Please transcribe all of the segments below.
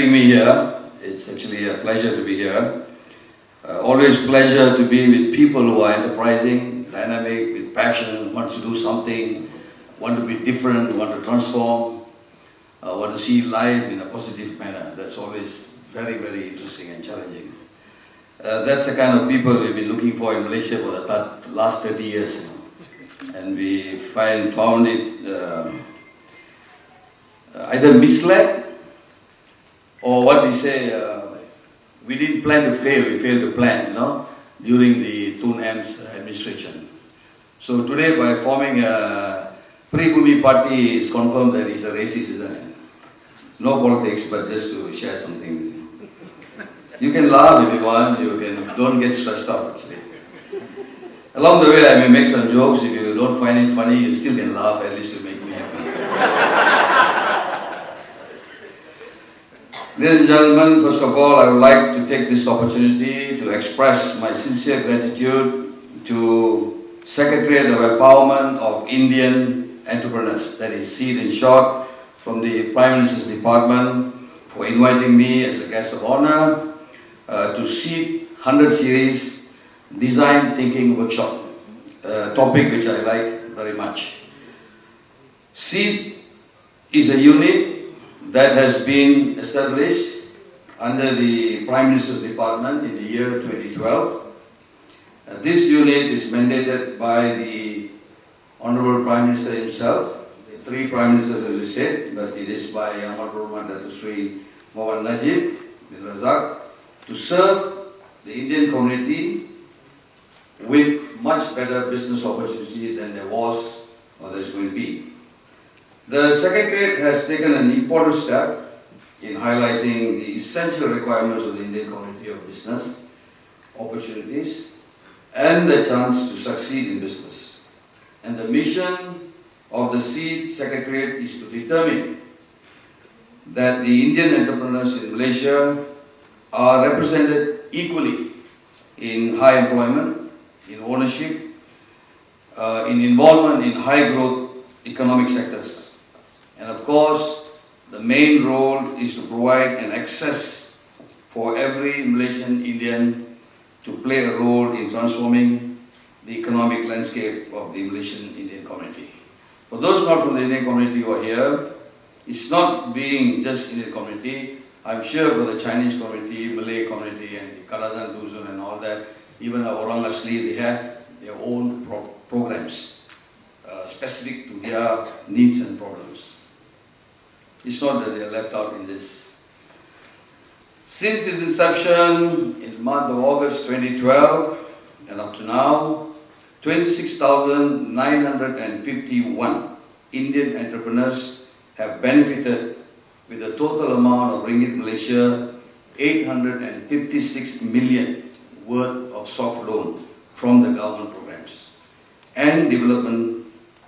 having me here. It's actually a pleasure to be here. Always pleasure to be with people who are enterprising, dynamic, with passion, want to do something, want to be different, want to transform, want to see life in a positive manner. That's always very, very interesting and challenging. That's the kind of people we've been looking for in Malaysia for the last 30 years. And we found it either misled or what we say, we didn't plan to fail, we failed to plan, during the Tun M's administration. So today, by forming a Pribumi party, it's confirmed that it's a racist, isn't it? No politics, but just to share something with you. You can laugh if you want, don't get stressed out actually. Along the way, I may make some jokes. If you don't find it funny, you still can laugh, at least you make me happy. Ladies and gentlemen, first of all, I would like to take this opportunity to express my sincere gratitude to Secretariat of Empowerment of Indian Entrepreneurs, that is SEED in short, from the Prime Minister's Department, for inviting me as a guest of honor to SEED 100 Series Design Thinking Workshop, a topic which I like very much. SEED is a unit that has been established under the Prime Minister's Department in the year 2012. This unit is mandated by the Honorable Prime Minister himself, the three Prime Ministers as we said, but it is by Yang Maha Datuk Sri Muhammad Najib bin Razak, to serve the Indian community with much better business opportunity than there was or there's going to be. The Secretariat has taken an important step in highlighting the essential requirements of the Indian community of business opportunities and the chance to succeed in business. And the mission of the SEED Secretariat is to determine that the Indian entrepreneurs in Malaysia are represented equally in high employment, in ownership, in involvement in high growth economic sectors. And of course, the main role is to provide an access for every Malaysian Indian to play a role in transforming the economic landscape of the Malaysian Indian community. For those not from the Indian community who are here, it's not being just Indian community. I'm sure for the Chinese community, Malay community, and the Kadazan Duzun and all that, even our Orang Asli, they have their own programs specific to their needs and problems. It's not that they are left out in this. Since its inception in the month of August 2012 and up to now, 26,951 Indian entrepreneurs have benefited with a total amount of Ringgit Malaysia 856 million worth of soft loan from the government programs and development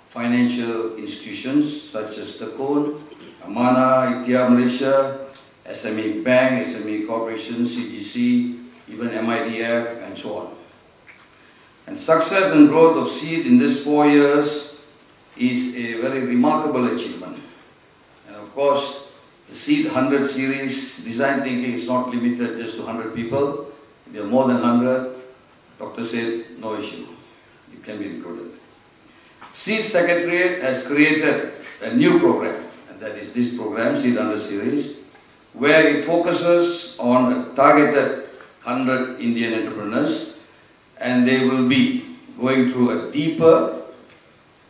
financial institutions such as Tekun, Amanah, Ikhtiar Malaysia, SME Bank, SME Corporation, CGC, even MIDF, and so on. And success and growth of SEED in these 4 years is a very remarkable achievement. And of course, the SEED 100 series design thinking is not limited just to 100 people. There are more than 100. Doctor said, no issue. You can be included. SEED Secretariat has created a new program, and that is this program, SEED 100 series, where it focuses on a targeted 100 Indian entrepreneurs, and they will be going through a deeper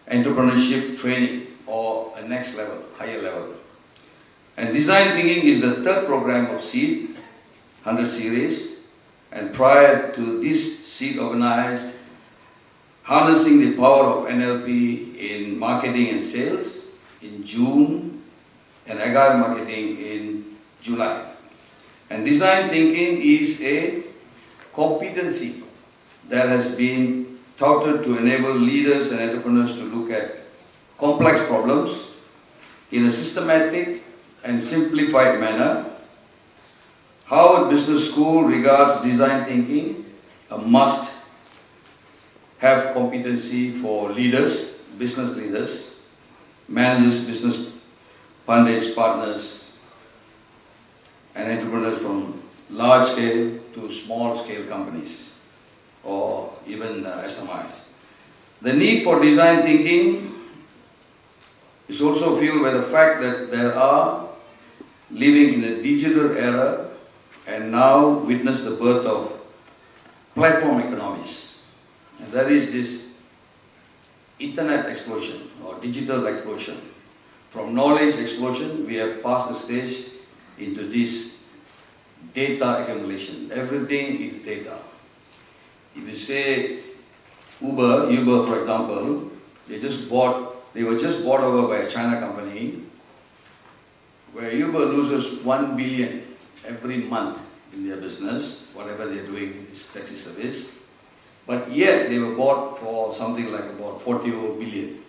entrepreneurship training or a next level, higher level. And design thinking is the third program of SEED 100 series, and prior to this, SEED organized harnessing the power of NLP in marketing and sales in June and agile marketing in July. And design thinking is a competency that has been touted to enable leaders and entrepreneurs to look at complex problems in a systematic and simplified manner. Harvard Business School regards design thinking a must-have competency for leaders, business leaders, managers, business pundits, partners, and entrepreneurs from large scale to small scale companies or even SMIs. The need for design thinking is also fueled by the fact that there are living in a digital era and now witness the birth of platform economies. And that is this internet explosion or digital explosion. From knowledge explosion, we have passed the stage into this data accumulation. Everything is data. If you say Uber for example, they were just bought over by a China company where Uber loses 1 billion every month in their business, whatever they're doing, this taxi service. But yet they were bought for something like about 40 billion.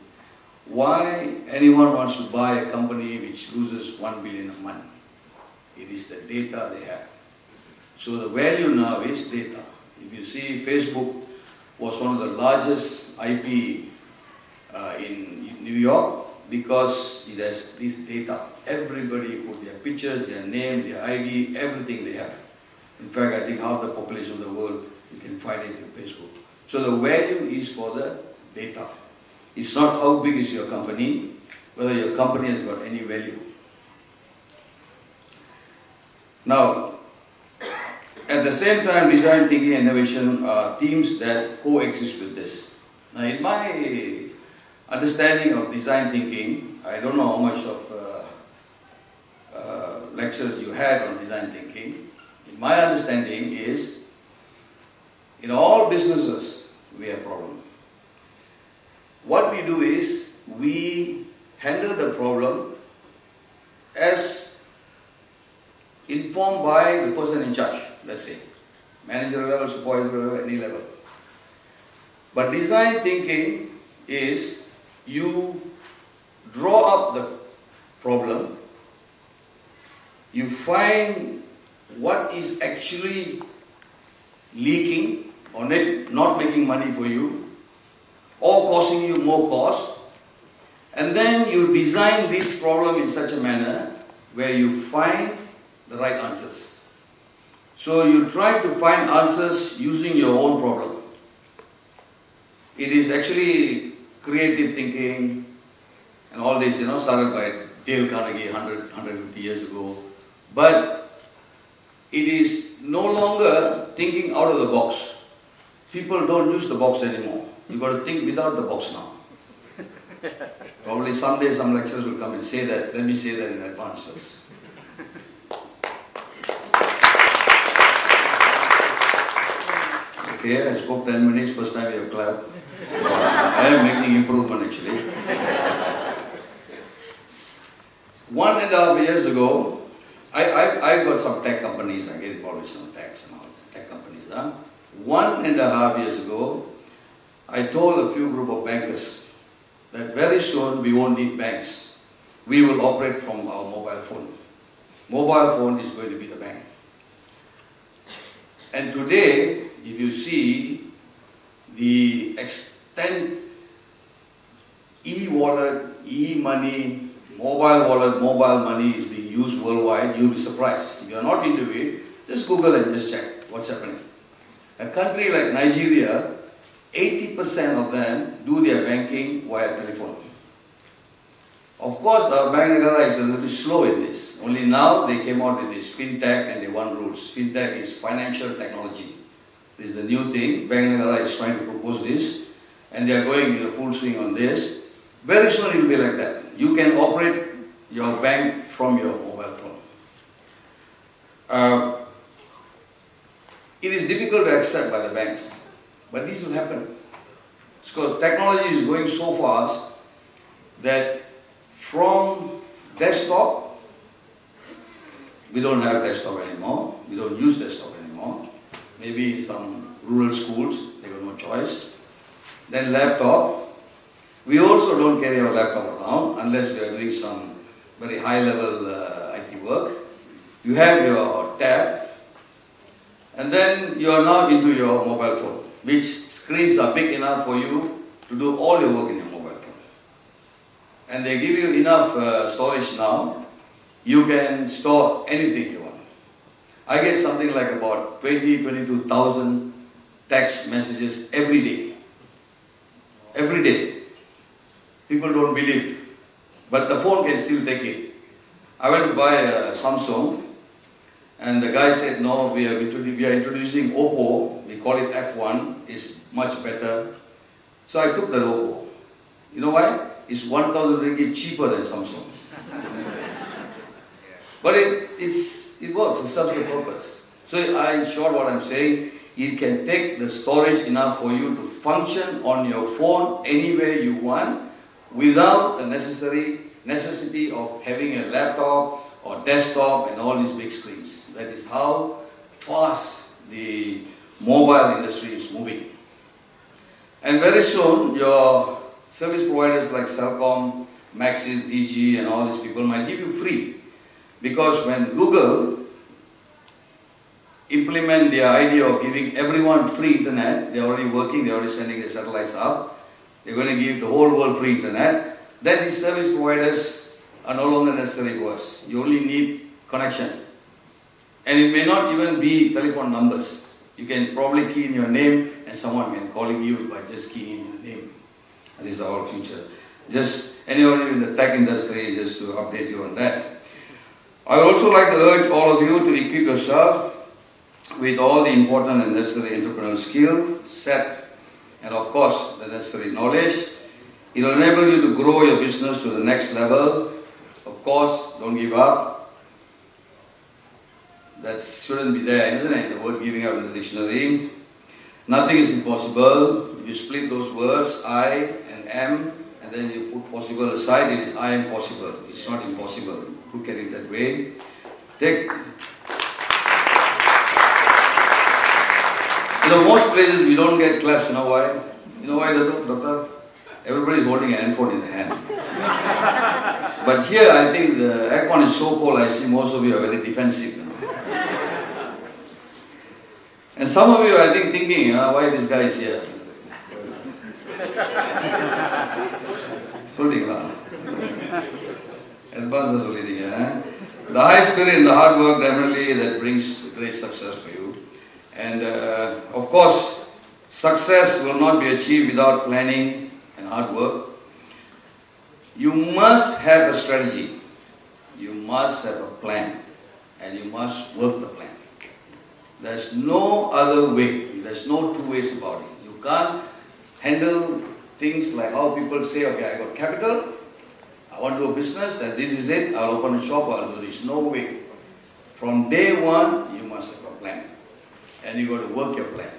Why anyone wants to buy a company which loses 1 billion a month? It is the data they have. So the value now is data. If you see, Facebook was one of the largest IP in New York because it has this data. Everybody put their pictures, their name, their ID, everything they have. In fact, I think half the population of the world, you can find it in Facebook. So the value is for the data. It's not how big is your company, whether your company has got any value. Now, at the same time, design thinking and innovation are themes that coexist with this. Now, in my understanding of design thinking, I don't know how much of lectures you had on design thinking. In my understanding is, in all businesses, we have problems. What we do is, we handle the problem as informed by the person in charge, let's say, manager level, supervisor level, any level. But design thinking is, you draw up the problem, you find what is actually leaking or not making money for you or causing you more cost, and then you design this problem in such a manner where you find the right answers. So you try to find answers using your own problem. It is actually creative thinking and all this, started by Dale Carnegie 150 years ago. But it is no longer thinking out of the box. People don't use the box anymore. You've got to think without the box now. Probably someday some lecturers will come and say that. Let me say that in advance first. Okay, I spoke 10 minutes, first time you have clapped. I am making improvement actually. 1.5 years ago, I got some tech companies, I get involved with some tech companies. 1.5 years ago, I told a few group of bankers that very soon we won't need banks. We will operate from our mobile phone. Mobile phone is going to be the bank. And today, if you see the extent e-wallet, e-money, mobile money is being used worldwide, you'll be surprised. If you're not into it, just Google and just check what's happening. A country like Nigeria, 80% of them do their banking via telephone. Of course, our Bank Negara is a little slow in this. Only now they came out with this fintech and they want rules. Fintech is financial technology. This is a new thing. Bank Negara is trying to propose this and they are going in a full swing on this. Very soon it will be like that. You can operate your bank from your mobile phone. It is difficult to accept by the banks, but this will happen. Because technology is going so fast that from desktop, we don't have desktop anymore, we don't use desktop anymore. Maybe in some rural schools, they have no choice. Then laptop, we also don't carry our laptop around unless we are doing some very high level IT work. You have your tab, and then you are now into your mobile phone, which screens are big enough for you to do all your work in your mobile phone. And they give you enough storage now, you can store anything you want. I get something like about 22,000 text messages every day. Every day. People don't believe. But the phone can still take it. I went to buy a Samsung, and the guy said, no, we are introducing Oppo. We call it F1. It's much better. So I took the Oppo. You know why? It's 1,000 ringgit cheaper than Samsung. But it works, it serves the purpose. So in short what I'm saying, it can take the storage enough for you to function on your phone anywhere you want without the necessity of having a laptop or desktop and all these big screens. That is how fast the mobile industry is moving. And very soon your service providers like Celcom, Maxis, DG and all these people might give you free. Because when Google implement their idea of giving everyone free internet, they're already working, they're already sending their satellites up, they're going to give the whole world free internet, then these service providers are no longer necessary for us. You only need connection. And it may not even be telephone numbers. You can probably key in your name and someone can call you by just keying in your name. And this is our future. Just anyone in the tech industry, just to update you on that. I would also like to urge all of you to equip yourself with all the important and necessary entrepreneurial skill set and of course the necessary knowledge. It will enable you to grow your business to the next level. Of course, don't give up. That shouldn't be there, isn't it? The word giving up in the dictionary. Nothing is impossible. If you split those words, I and am, and then you put possible aside, it is I am possible. It's not impossible. Look at it that way. Most places we don't get claps. You know why? You know why, doctor? Everybody is holding a handphone in the hand. But here, I think the aircon is so cold, I see most of you are very defensive. And some of you are, I think, thinking, why this guy is here? The high spirit and the hard work definitely that brings great success for you. And of course, success will not be achieved without planning and hard work. You must have a strategy. You must have a plan. And you must work the plan. There's no other way. There's no two ways about it. You can't handle things like how people say, okay, I got capital, I want to do a business, and this is it, I'll open a shop, I'll do this. No way. From day one, you must have a plan. And you got to work your plan.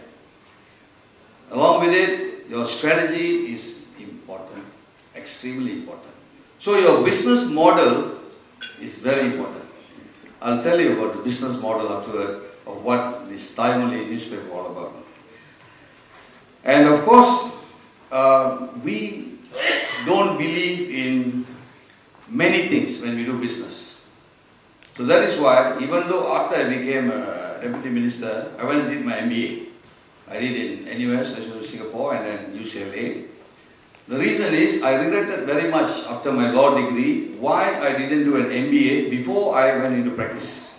Along with it, your strategy is important, extremely important. So your business model is very important. I'll tell you about the business model afterward of what this timely newspaper is all about. And of course, we don't believe in many things when we do business. So that is why, even though after I became a deputy minister, I went and did my MBA. I did in NUS, National University of Singapore, and then UCLA. The reason is, I regretted very much after my law degree why I didn't do an MBA before I went into practice.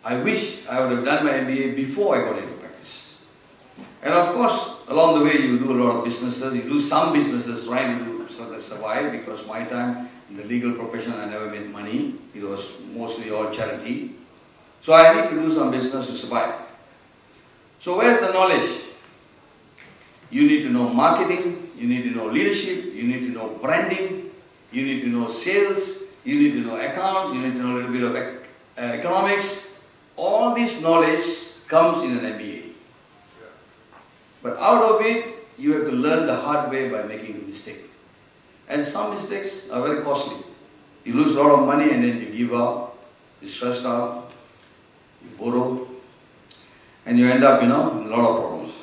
I wish I would have done my MBA before I got into practice. And of course, along the way you do a lot of businesses, you do some businesses trying to survive, because my time in the legal profession I never made money. It was mostly all charity. So I need to do some business to survive. So where's the knowledge? You need to know marketing, you need to know leadership, you need to know branding, you need to know sales, you need to know accounts, you need to know a little bit of economics. All this knowledge comes in an MBA. But out of it, you have to learn the hard way by making a mistake. And some mistakes are very costly. You lose a lot of money and then you give up, you're stressed out, you borrow, and you end up, in a lot of problems.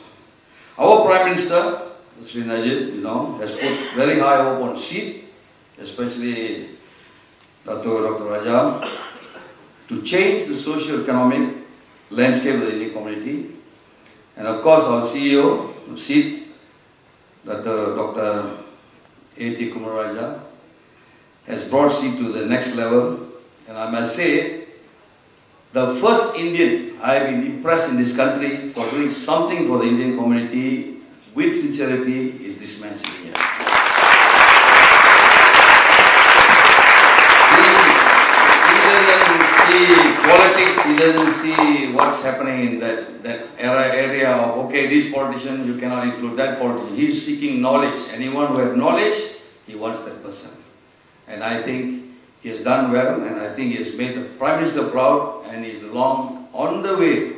Our Prime Minister, Sri Najib, has put very high hope on sheep, especially Dr. Raja, to change the socio-economic landscape of the Indian community. And of course, our CEO of SEED, Dr. A.T. Kumaraja, has brought SEED to the next level. And I must say, the first Indian I have been impressed in this country for doing something for the Indian community with sincerity is this man sitting here. He doesn't see politics, he doesn't see what's happening in that area of, okay, this politician, you cannot include that politician. He is seeking knowledge. Anyone who has knowledge, he wants that person. And I think he has done well, and I think he has made the Prime Minister proud, and he is on the way,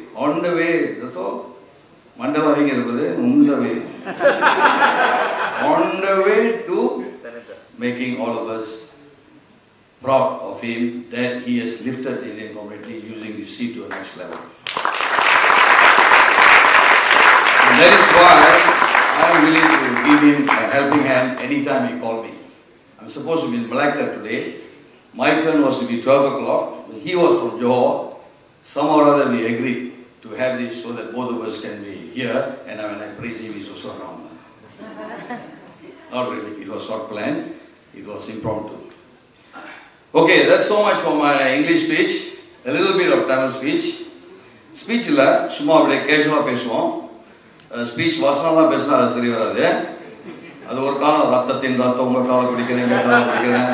that's all. On the way to making all of us proud of him that he has lifted the Indian community using the seat to the next level. And that is why I am willing to give him a helping hand anytime he calls me. I'm supposed to be in Malacca today. My turn was to be 12 o'clock. He was from Johor. Somehow or other we agreed to have this so that both of us can be here. And when I praise him, he's also around. Not really. It was not planned. It was impromptu. Okay, that's so much for my English speech. A little bit of Tamil speech. Speech illa, summa apdi casual pesuvom. Speech vasanala pesna seri varade. அது ஒரு காலம் ரத்தத்தின் ரத்தம் உங்க காலம் குடிக்கிறேன் கேட்டாலும் குடிக்கிறேன்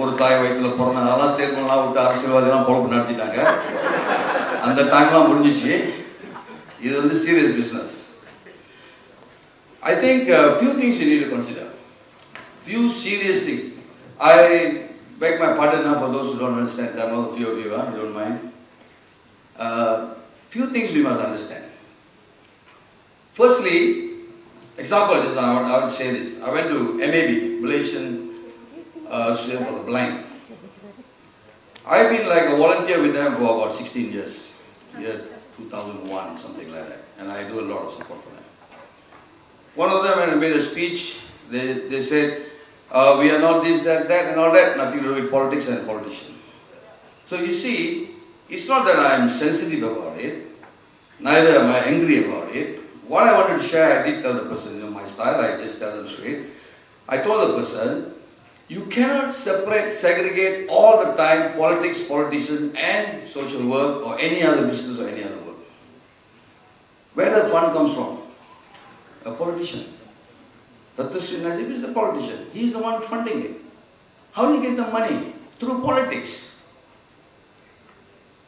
ஒரு தாய் வயிற்றுல பிறந்த அதெல்லாம் ஸ்டேட்மெண்ட்லாம் விட்டு அரசியல்வாதிலாம் பொழப்பு நடத்திட்டாங்க அந்த டைம்லாம் முடிஞ்சிச்சு இது வந்து serious business I think few things you need to consider. Few serious things. I beg my pardon now for those who don't understand Tamil, few of you, you don't mind. Few things we must understand. Firstly, example is, I would say this. I went to MAB, Malaysian Association for the Blind. I've been like a volunteer with them for about 16 years. Year 2001, something like that. And I do a lot of support for them. One of them, when I made a speech, they said, we are not this, that, and all that. Nothing to do with politics and politicians. So you see, it's not that I am sensitive about it. Neither am I angry about it. What I wanted to share, I did tell the person, my style, I just tell them straight. I told the person, you cannot segregate all the time politics, politicians, and social work, or any other business or any other work. Where the fund comes from? A politician. Dattashri Najib is a politician. He is the one funding it. How do you get the money? Through politics.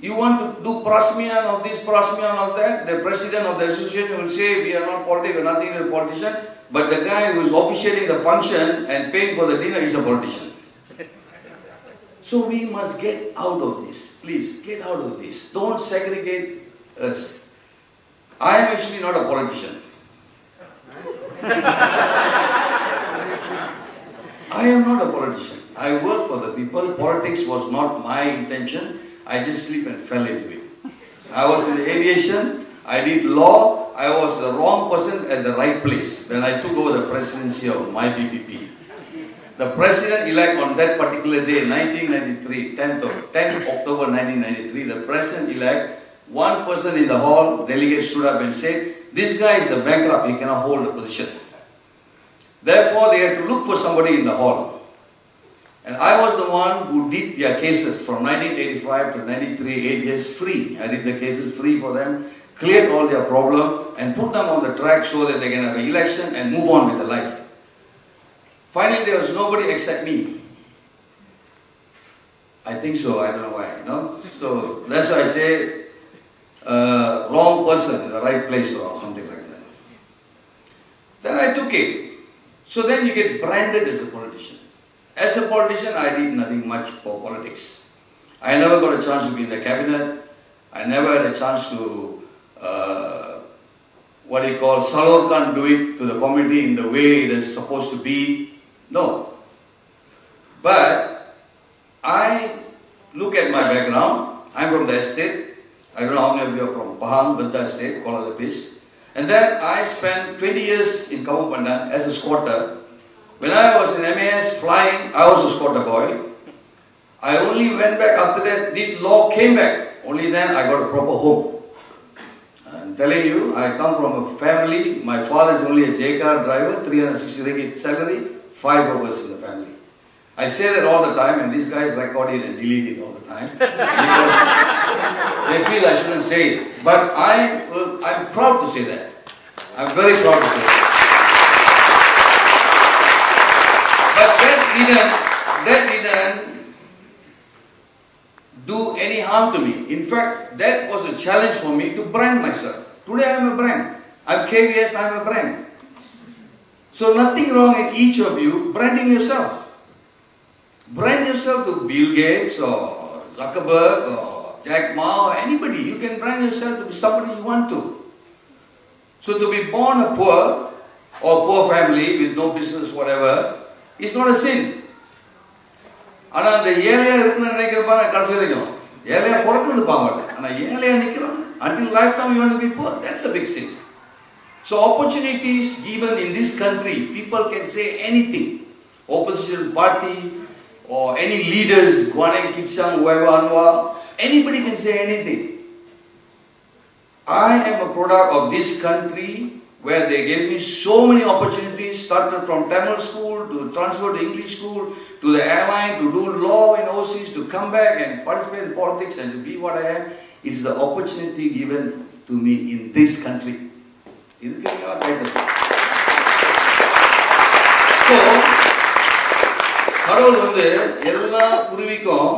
You want to do prasmian of this, prasmian of that, the president of the association will say, we are not politics, we are nothing to a politician, but the guy who is officiating the function and paying for the dinner is a politician. So we must get out of this. Please, get out of this. Don't segregate us. I am actually not a politician. I am not a politician. I work for the people. Politics was not my intention. I just slipped and fell into it. I was in the aviation, I did law, I was the wrong person at the right place when I took over the presidency of my BPP. The president-elect on that particular day, 1993, 10th October 1993, the president-elect, one person in the hall, delegate stood up and said, this guy is a bankrupt, he cannot hold the position. Therefore, they had to look for somebody in the hall. And I was the one who did their cases from 1985 to 93, 8 years free. I did the cases free for them, cleared all their problem, and put them on the track so that they can have an election and move on with their life. Finally, there was nobody except me. I think so, I don't know why, you know. So that's why I say, wrong person in the right place or something like that. Then I took it. So then you get branded as a politician. As a politician, I did nothing much for politics. I never got a chance to be in the cabinet. I never had a chance to, Salorkan do it to the community in the way it is supposed to be. No. But I look at my background. I'm from the estate. I don't know how many of you are from Pahang, Banda estate, Kuala Lumpur. And then I spent 20 years in Kampung as a squatter. When I was in MAS flying, I was a squatter boy. I only went back after that, did law, came back. Only then I got a proper home. I'm telling you, I come from a family. My father is only a J-car driver, 360 ringgit salary, 5 of us in the family. I say that all the time, and these guys record it and delete it all the time. They feel I shouldn't say it. But I'm proud to say that. I'm very proud to say that. But that didn't do any harm to me. In fact, that was a challenge for me to brand myself. Today I am a brand. I'm Kayveas, I'm a brand. So nothing wrong in each of you branding yourself. Brand yourself to Bill Gates or Zuckerberg or Jack Ma or anybody. You can brand yourself to be somebody you want to. So to be born a poor or poor family with no business, whatever, is not a sin. ஆனால் அந்த ஏழையா இருக்குன்னு நினைக்கிறப்பாங்க கடைசி வரைக்கும் ஏழையா பிறக்கணும்னு பாங்க ஆனால் ஏழையா நிற்கிறோம் until lifetime you want to be poor, that's a big sin. So opportunities given in this country, people can say anything. Opposition party or any leaders, Guaneng, Kitsang, whoever, Anwar, anybody can say anything. I am a product of this country where they gave me so many opportunities, started from Tamil school to transfer to English school, to the airline, to do law in overseas, to come back and participate in politics and to be what I am. It's the opportunity given to me in this country. So, கடவுள் வந்து எல்லா குருவிக்கும்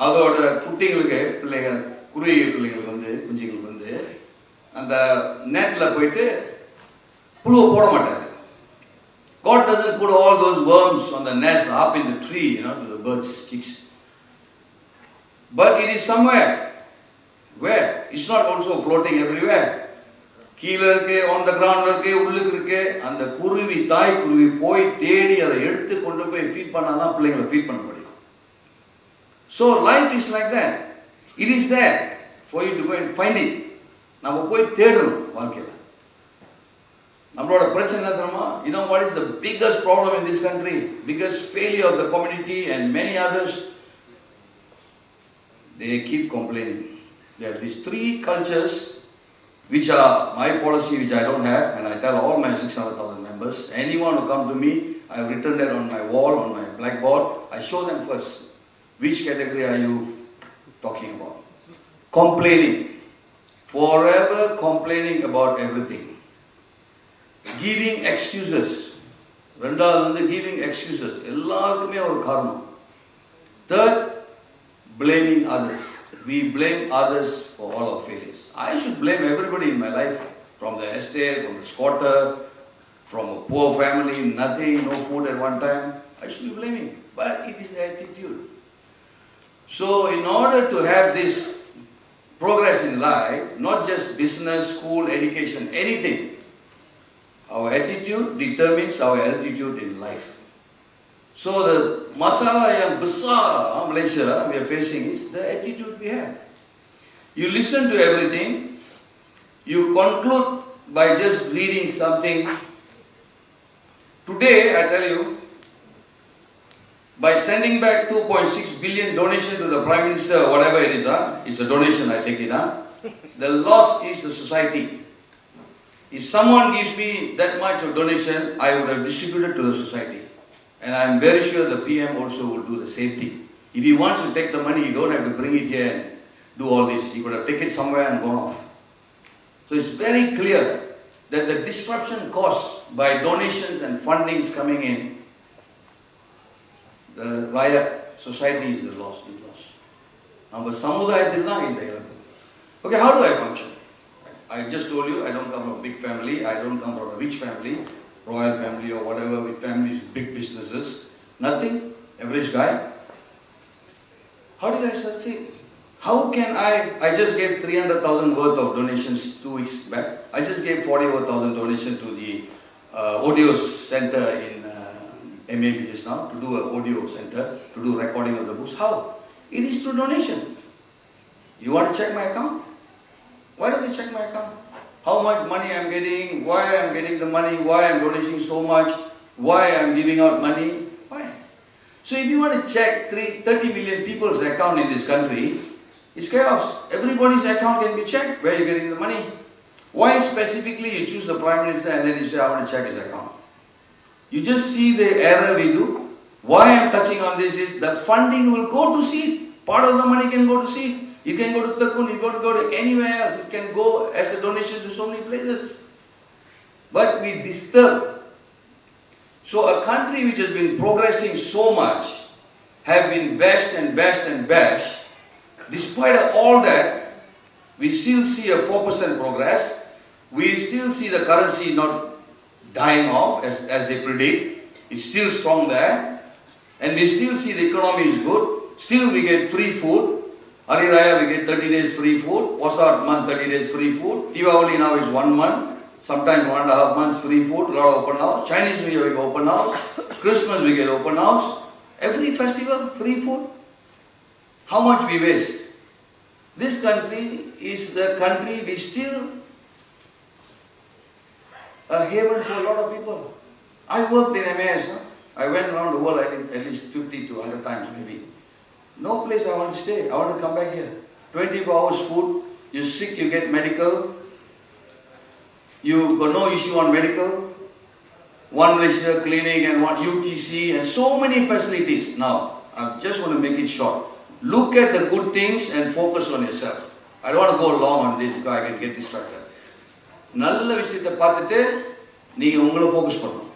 அதோட குட்டிங்களுக்கு பிள்ளைங்க குருவி பிள்ளைங்களுக்கு வந்து குஞ்சுங்களுக்கு வந்து அந்த நெட்ல போயிட்டு புழுவை போட மாட்டாரு. God doesn't put all those worms on the nest up in the tree, to the birds, chicks. But it is somewhere where it's not also floating everywhere. கீழே இருக்கு, on the ground இருக்கு, உள்ளுக்கு இருக்கு. அந்த குருவி தாய் குருவி போய் தேடி அதை எடுத்து கொண்டு போய் ஃபீட் பண்ணாதான் பிள்ளைங்களை ஃபீட் பண்ண முடியும். So life is like that. It is there for you to go and find it. நம்ம போய் தேடணும் வாழ்க்கையில. நம்மளோட பிரச்சனை என்ன தெரியுமா? You know what is the biggest problem in this country? Biggest failure of the community and many others. They keep complaining. There are these three cultures which are my policy, which I don't have, and I tell all my 600,000 members, anyone who come to me, I have written that on my wall, on my blackboard. I show them first. Which category are you talking about? Complaining. Forever complaining about everything. Giving excuses. ரெண்டாவது வந்து giving excuses. எல்லாருக்குமே ஒரு காரணம். Third, blaming others. We blame others for all our failures. I should blame everybody in my life, from the estate, from the squatter, from a poor family, nothing, no food at one time. I should be blaming. But it is the attitude. So in order to have this progress in life, not just business, school, education, anything, our attitude determines our altitude in life. So the masala yang besar Malaysia we are facing is the attitude we have. You listen to everything, you conclude by just reading something. Today, I tell you, by sending back 2.6 billion donation to the Prime Minister, whatever it is, it's a donation, I take it, the loss is the society. If someone gives me that much of donation, I would have distributed to the society. And I am very sure the PM also will do the same thing. If he wants to take the money, you don't have to bring it here and do all this. He could have taken it somewhere and gone off. So it's very clear that the disruption caused by donations and fundings coming in, the riot, society is the loss. Our samudayathu dhaan indha ilathu. Okay, how do I function? I just told you, I don't come from a big family, I don't come from a rich family, royal family or whatever, with families, big businesses. Nothing, average guy. How did I succeed? How can I just gave 300,000 worth of donations 2 weeks back. I just gave 40,000 donation to the audio center in MAB just now, to do an audio center, to do recording of the books. How? It is through donation. You want to check my account? Why don't you check my account? How much money I am getting, why I am getting the money, why I am donating so much, why I am giving out money, why? So if you want to check 30 million people's account in this country, it's chaos. Everybody's account can be checked, where you're getting the money. Why specifically you choose the Prime Minister and then you say, I want to check his account? You just see the error we do. Why I'm touching on this is the funding will go to seed. Part of the money can go to seed. You can go to Takun, you can go to anywhere else. You can go as a donation to so many places. But we disturb. So a country which has been progressing so much, have been bashed and bashed and bashed, despite of all that, we still see a 4% progress. We still see the currency not dying off as they predict. It's still strong there. And we still see the economy is good. Still we get free food. Hari Raya we get 30 days free food. Wasat month 30 days free food. Diwali now is 1 month. Sometimes 1.5 months free food. A lot of open house. Chinese New Year we get open house. Christmas we get open house. Every festival free food. How much we waste? This country is the country we still a haven for a lot of people. I worked in MAS. I went around the world I think at least 50 to 100 times maybe. No place I want to stay. I want to come back here. 24 hours food. You're sick, you get medical. You got no issue on medical. One Malaysia clinic and one UTC and so many facilities. Now, I just want to make it short. Look at the good things and focus on yourself. I don't want to go long on this because I can get distracted. நல்ல விஷயத்தை பார்த்துட்டு நீங்க உங்களை focus பண்ணணும்.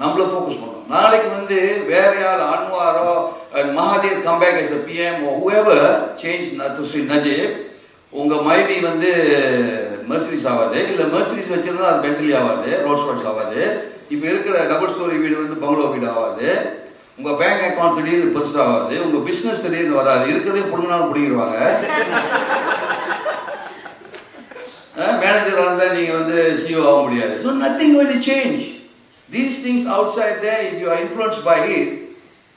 நம்மள focus பண்ணணும். நாளைக்கு வந்து வேற யார் அன்வாரோ Mahathir come back as a PM or whoever change to Sri Najib உங்க மைவி வந்து மெர்சிடிஸ் ஆகாது இல்ல மெர்சிடிஸ் வச்சிருந்தா அது பென்ட்லி ஆகாது ரோல்ஸ் ராய்ஸ் ஆகாது இப்போ இருக்கிற டபுள் ஸ்டோரி வீடு வந்து பங்களோ வீடு ஆகாது உங்க பேங்க் அக்கௌண்ட் திடீர்னு பெருசாகாது உங்க பிசினஸ் திடீர்னு வராது இருக்கிறதே புடுங்கினாலும் பிடிக்கிடுவாங்க மேனேஜர் இருந்தா நீங்க வந்து CEO ஆக முடியாது. So nothing going to change. These things outside there, if you are influenced by it,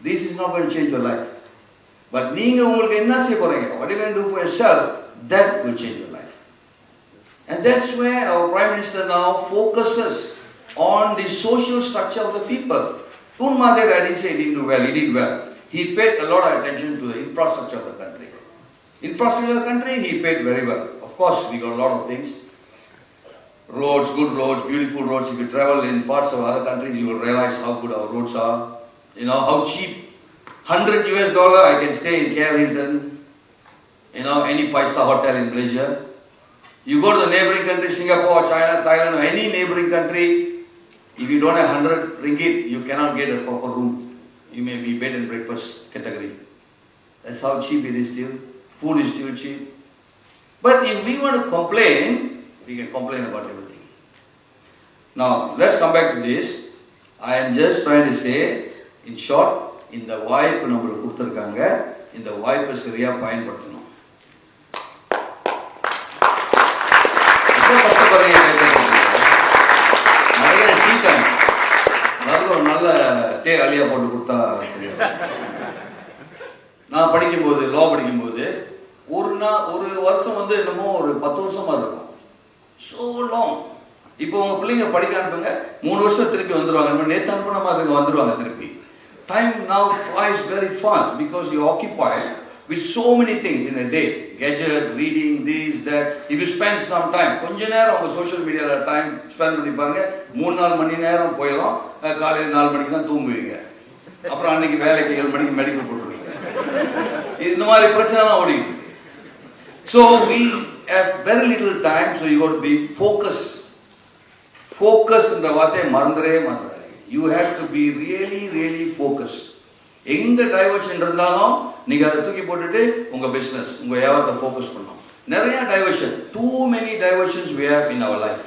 this is not going to change your life. But நீங்க உங்களுக்கு என்ன செய்ய போறீங்க? What are you going to do for yourself? That will change your life. And that's where our Prime Minister now focuses on the social structure of the people. Tun Mahathir, I didn't say he didn't do well. He did well. He paid a lot of attention to the infrastructure of the country. Infrastructure of the country, he paid very well. Of course, we got a lot of things. Roads, good roads, beautiful roads. If you travel in parts of other countries, you will realize how good our roads are. You know, how cheap. $100 I can stay in KL Hilton. You know, any 5-star hotel in Malaysia. You go to the neighboring countries, Singapore, China, Thailand, or any neighboring country, if you don't have 100 ringgit, you cannot get a proper room. You may be bed and breakfast category. That's how cheap it is still. Food is still cheap. But if we want to complain, we can complain about everything. Now, let's come back to this. I am just trying to say, in short, in the wipe நம்மளுக்கு கொடுத்திருக்காங்க இந்த வாய்ப்பை சரியா பயன்படுத்தணும். நிறைய teacher ஒரு நல்ல தே அலியா போட்டு கொடுத்தா சரியா. நான் படிக்கும்போது லா படிக்கும்போது ஒரு வருஷம் வந்து என்னமோ ஒரு 10 வருஷமா இருக்கும். So long. இப்போ உங்க பிள்ளைங்க படிக்க அனுப்புங்க 3 வருஷம் திருப்பி வந்துருவாங்க. நேத்து அனுப்புன மாதிரி வந்துருவாங்க திருப்பி. Time now flies very fast because you occupy with so many things in a day. Gadget, reading, this, that. If you spend some time, கொஞ்ச நேரம் உங்க சோஷியல் மீடியால டைம் ஸ்பெண்ட் பண்ணி பாருங்க 3-4 மணி நேரம் போயிடும். காலையில 4 மணிக்கு தான் தூங்குவீங்க. அப்புறம் அன்னைக்கு வேலைக்கு 7 மணிக்கு மெடிக்கல் போட்டுருவீங்க. இந்த மாதிரி பிரச்சனை ஓடிட்டு. So we have very little time, so you got to be focused. Focus இந்த வார்த்தையை மறந்துடவே மறந்துடாதீங்க. You have to be really, really focused. எங்க டைவர்ஷன் இருந்தாலும் நீங்க அதை தூக்கி போட்டுட்டு உங்க பிசினஸ் உங்க வியாபாரத்தை ஃபோக்கஸ் பண்ணணும். நிறைய diversion, too many diversions we have in our life.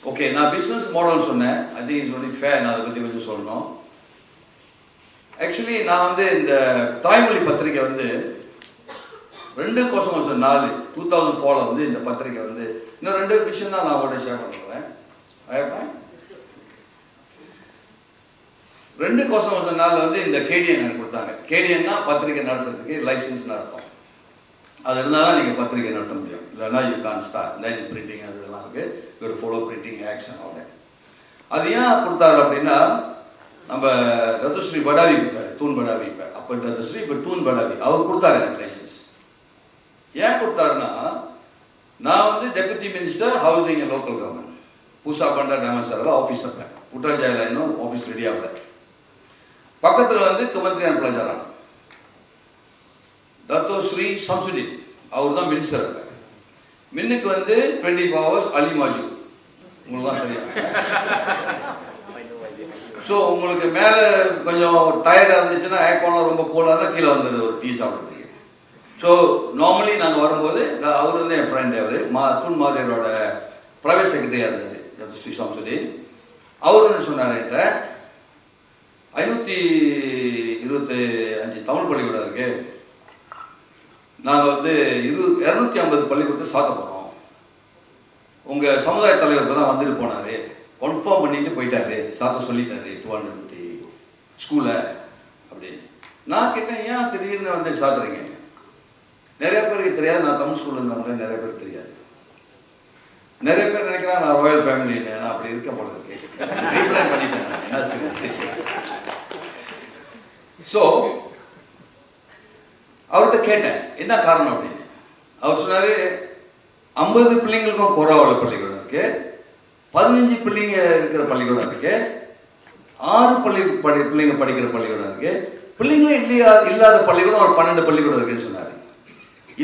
Okay, நான் பிசினஸ் மாடல் சொன்னேன். I think it's only fair நான் அதை பத்தி கொஞ்சம் சொல்லணும். Actually நான் வந்து இந்த தாய்மொழி பத்திரிகை வந்து 2/4 2004 வந்து இந்த பத்திரிகை வந்து இன்னும் 2 விஷயம் தான் நான் உங்கள்கிட்ட ஷேர் பண்ணுறேன். 2/4 வந்து இந்த கேடிஎன் எனக்கு கொடுத்தாங்க. கேடிஎன்னா பத்திரிகை நடத்துறதுக்கு லைசன்ஸ் நடத்தும். அது இருந்தால் தான் நீங்கள் பத்திரிகை நடத்த முடியும். இல்லைன்னா you can start line printing அதெல்லாம் இருக்குது. யூ ஃபாலோ பிரிண்டிங் ஆக்ஷன் ஆக. அது ஏன் கொடுத்தாரு அப்படின்னா நம்ம ரத்துஸ்ரீ படாவி கொடுத்தாரு. தூன் படாவி இப்போ அப்போ ரத்துஸ்ரீ இப்போ தூன் படாவி அவர் கொடுத்தாரு எனக்கு லைசன்ஸ். ஏன் கொடுத்தாருன்னா நான் வந்து deputy minister housing and local government பூசா பண்டா டேமஸ்டரில் ஆஃபீஸ் இருப்பேன். உட்டல் இன்னும் ஆஃபீஸ் ரெடி ஆகல. பக்கத்தில் வந்து கமந்திரியான் பிரஜாராம் Dato Sri Samsudin, அவர் தான் மினிஸ்டர். மின்னுக்கு வந்து 24 hours அலி மாஜு, உங்களுக்கு தான் தெரியும். ஸோ உங்களுக்கு மேலே கொஞ்சம் டயர்டாக இருந்துச்சுன்னா ஏர்கான்லாம் ரொம்ப கூலாக இருந்தால் கீழே வந்தது ஒரு டீ சாப்பிட்றதுக்கு. ஸோ நார்மலி நாங்கள் வரும்போது அவர் வந்து என் ஃப்ரெண்ட், அவர் தூண் மாதிரியோட பிரைவேட் செக்ரட்டரியாக இருந்தது டாக்டர் ஸ்ரீ சம்சுதீன். அவர் வந்து சொன்னார், என்கிட்ட 525 தமிழ் பள்ளிக்கூடம் இருக்கு, நாங்கள் வந்து 250 பள்ளிக்கூடத்தை சாத்த போகிறோம். உங்கள் சமுதாய தலைவர் தான் வந்துட்டு போனார், கன்ஃபார்ம் பண்ணிட்டு போயிட்டாரு, சாத்த சொல்லிட்டாரு 250 ஸ்கூலை அப்படின்னு. நான் கேட்டேன், ஏன் திடீர்னு வந்து சாத்துறீங்க? நிறைய பேருக்கு தெரியாது, நான் தமிழ் ஸ்கூல்ல இருந்தவங்க நிறைய பேருக்கு தெரியாது. நிறைய பேர் நினைக்கிறேன் நான் ராயல் ஃபேமிலி, நான் அப்படி இருக்க போல இருக்கேன், ரீப்ளான் பண்ணிட்டேன். ஸோ அவர்கிட்ட கேட்டேன் என்ன காரணம் அப்படின்னு. அவர் சொன்னாரு, 50 பிள்ளைங்களுக்கும் கொரோவாவில் பள்ளிக்கூடம் இருக்கு, 15 பிள்ளைங்க இருக்கிற பள்ளிக்கூடம் இருக்கு, 6 பிள்ளைங்க படிக்கிற பள்ளிக்கூடம் இருக்கு, பிள்ளைங்களே இல்லாத பள்ளிக்கூடம் ஒரு 12 பள்ளிக்கூடம் இருக்குன்னு சொன்னாரு.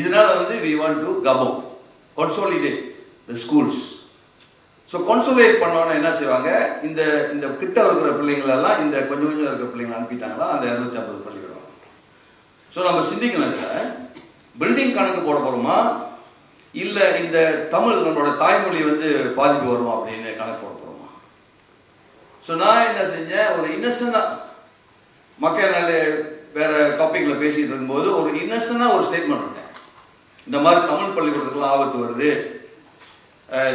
இதனால வந்து we want to consolidate the schools. So consolidate பண்ணோன்னா என்ன செய்வாங்க, இந்த கிட்ட இருக்கிற பிள்ளைங்களெல்லாம் இந்த கொஞ்சம் கொஞ்சம் இருக்கிற பிள்ளைங்களை அனுப்பிட்டாங்களா அந்த 250 பள்ளிக்கூடம். ஸோ நம்ம சிந்திக்கணும், பில்டிங் கணக்கு போட போறோமா இல்ல இந்த தமிழ் நம்மளோட தாய்மொழி வந்து பாதிப்பு வருமா அப்படின்னு கணக்கு போட போறோமா. ஸோ நான் என்ன செஞ்சேன், ஒரு இன்னசென்டா மக்கள் வேற டாபிக்ல பேசிட்டு இருக்கும்போது ஒரு இன்னசென்டா ஒரு ஸ்டேட்மெண்ட் பண்ணேன். இந்த மாதிரி தமிழ் பள்ளிக்கூடத்துக்குலாம் ஆபத்து வருது,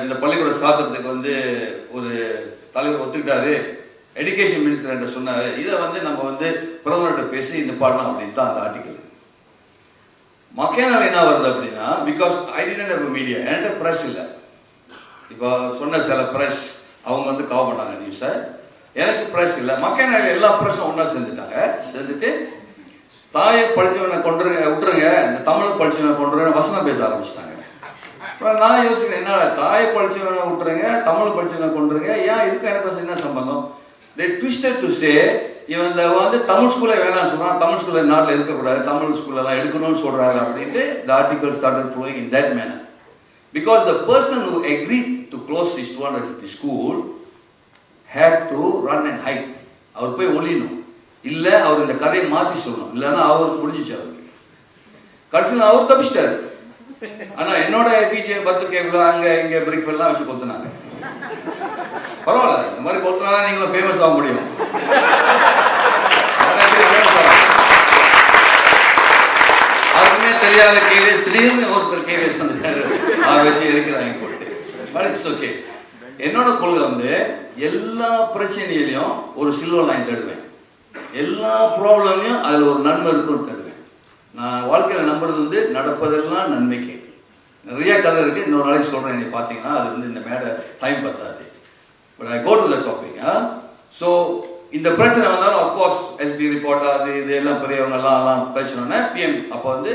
இந்த பள்ளிக்கூட சாத்திரத்துக்கு வந்து ஒரு தலைவர் ஒத்துக்கிட்டாரு, எஜுகேஷன் மினிஸ்டர் என்று சொன்னாரு, இதை வந்து நம்ம வந்து பிரதமர்கிட்ட பேசி இந்த பாடலாம் அப்படின்னு தான் அந்த ஆர்டிக்கல். மக்கள் என்ன வருது அப்படின்னா, because I didn't have media, என்கிட்ட பிரஸ் இல்லை. இப்போ சொன்ன சில பிரஸ் அவங்க வந்து கவர் பண்ணாங்க நியூஸை, எனக்கு பிரஸ் இல்லை. மக்கள் எல்லா பிரஸும் ஒன்னா சேர்ந்துட்டாங்க. சேர்ந்துட்டு தாயை படிச்சவனை விட்டுருங்க, இந்த தமிழ் படிச்சவனை கொண்டுருங்க வசனம் பேச ஆரம்பிச்சிட்டாங்க. நான் யோசிக்கிறேன், என்ன தாயை படிச்சவனை விட்டுருங்க, தமிழ் படிச்சவனை கொண்டுருங்க, ஏன் இதுக்கு எனக்கு என்ன சம்பந்தம்? They twisted to say, இவன் வந்து தமிழ் ஸ்கூல்ல வேணாம்னு சொல்றான், தமிழ் ஸ்கூல்ல நாட்டில் இருக்கக்கூடாது, தமிழ் ஸ்கூல்ல எல்லாம் எடுக்கணும்னு சொல்றாரு அப்படின்ட்டு the article started flowing in that manner. Because the person who agreed to close this 250 school had to run and hide. அவர் போய் ஒளியணும், இல்ல அவர் இந்த கதையை மாத்தி சொல்லணும், இல்லைன்னா அவருக்கு முடிஞ்சிச்சு. அவருக்கு கடைசியில் அவர் தப்பிச்சிட்டாரு. ஆனா என்னோட ஃபீச்சர் 10 கேபிள் அங்க இங்க பிரிக் எல்லாம் வச்சு கொத்துனாங்க. பரவாயில்ல, இந்த மாதிரி கொத்துனா நீங்களும் ஃபேமஸ் ஆக முடியும். அதுக்குமே தெரியாத கேவிஎஸ் திடீர்னு ஒருத்தர் கேவிஎஸ் வந்துட்டாரு, அதை வச்சு இருக்கிறாங்க போட்டு. But it's okay. என்னோட கொள்கை வந்து எல்லா பிரச்சனையிலையும் ஒரு சில்வர் லைன் தேடுவேன், எல்லா ப்ராப்ளம்லையும் அதுல ஒரு நன்மை இருக்குன்னு தேடுவேன். நான் வாழ்க்கையில நம்புறது வந்து நடப்பதெல்லாம் நன்மைக்கு. நிறைய கதை இருக்கு, இன்னொரு நாளைக்கு சொல்றேன். நீங்க பாத்தீங்கன்னா அது வந்து இந்த மேடை டைம் பத்தாது. But I go to the topic. So இந்த பிரச்சனை வந்தாலும் அப்கோர்ஸ் எஸ்பி ரிப்போர்ட் அது இது எல்லாம் பெரியவங்க எல்லாம் பேசணும்னா பிஎம் அப்போ வந்து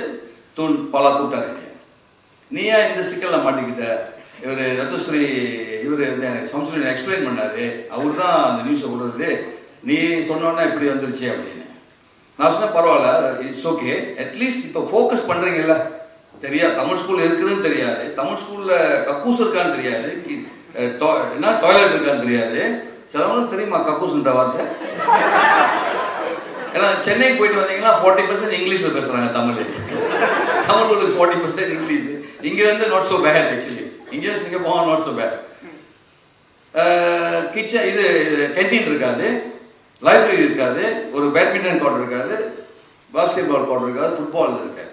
பல கூட்டாரு, நீ ஏன் இந்த சிக்கல்ல மாட்டிக்கிட்ட? இவர் ரத்துஸ்ரீ இவர் வந்து எனக்கு சம்சுதீன் எக்ஸ்பிளைன் பண்ணாரு, அவர் தான் அந்த நியூஸை விடுறது, நீ சொன்னோன்னா இப்படி வந்துருச்சு அப்படின்னு. நான் சொன்னேன் பரவாயில்ல, இட்ஸ் ஓகே, அட்லீஸ்ட் இப்போ ஃபோக்கஸ் பண்றீங்கல்ல. தெரியாது தமிழ் ஸ்கூல் இருக்குன்னு தெரியாது, தமிழ் ஸ்கூல்ல கக்கூஸ் இருக்கான்னு தெரியாது, என்ன டாய்லெட் இருக்கான்னு தெரியாது. சிலவங்களுக்கு தெரியுமா கக்கூஸ்ன்ற வார்த்தை? ஏன்னா சென்னைக்கு போயிட்டு வந்தீங்கன்னா 40% இங்கிலீஷ்ல பேசுறாங்க தமிழ். தமிழ் 40% இங்கிலீஷ். இங்க வந்து நாட் சோ பேட் ஆக்சுவலி. இங்க Singapore not so bad. Kitchen இது கேன்டீன் இருக்காது, லைப்ரரி இருக்காது, ஒரு பேட்மிண்டன் கோர்ட் இருக்காது, பாஸ்கெட் பால் கோர்ட் இருக்காது, ஃபுட்பால் இருக்காது.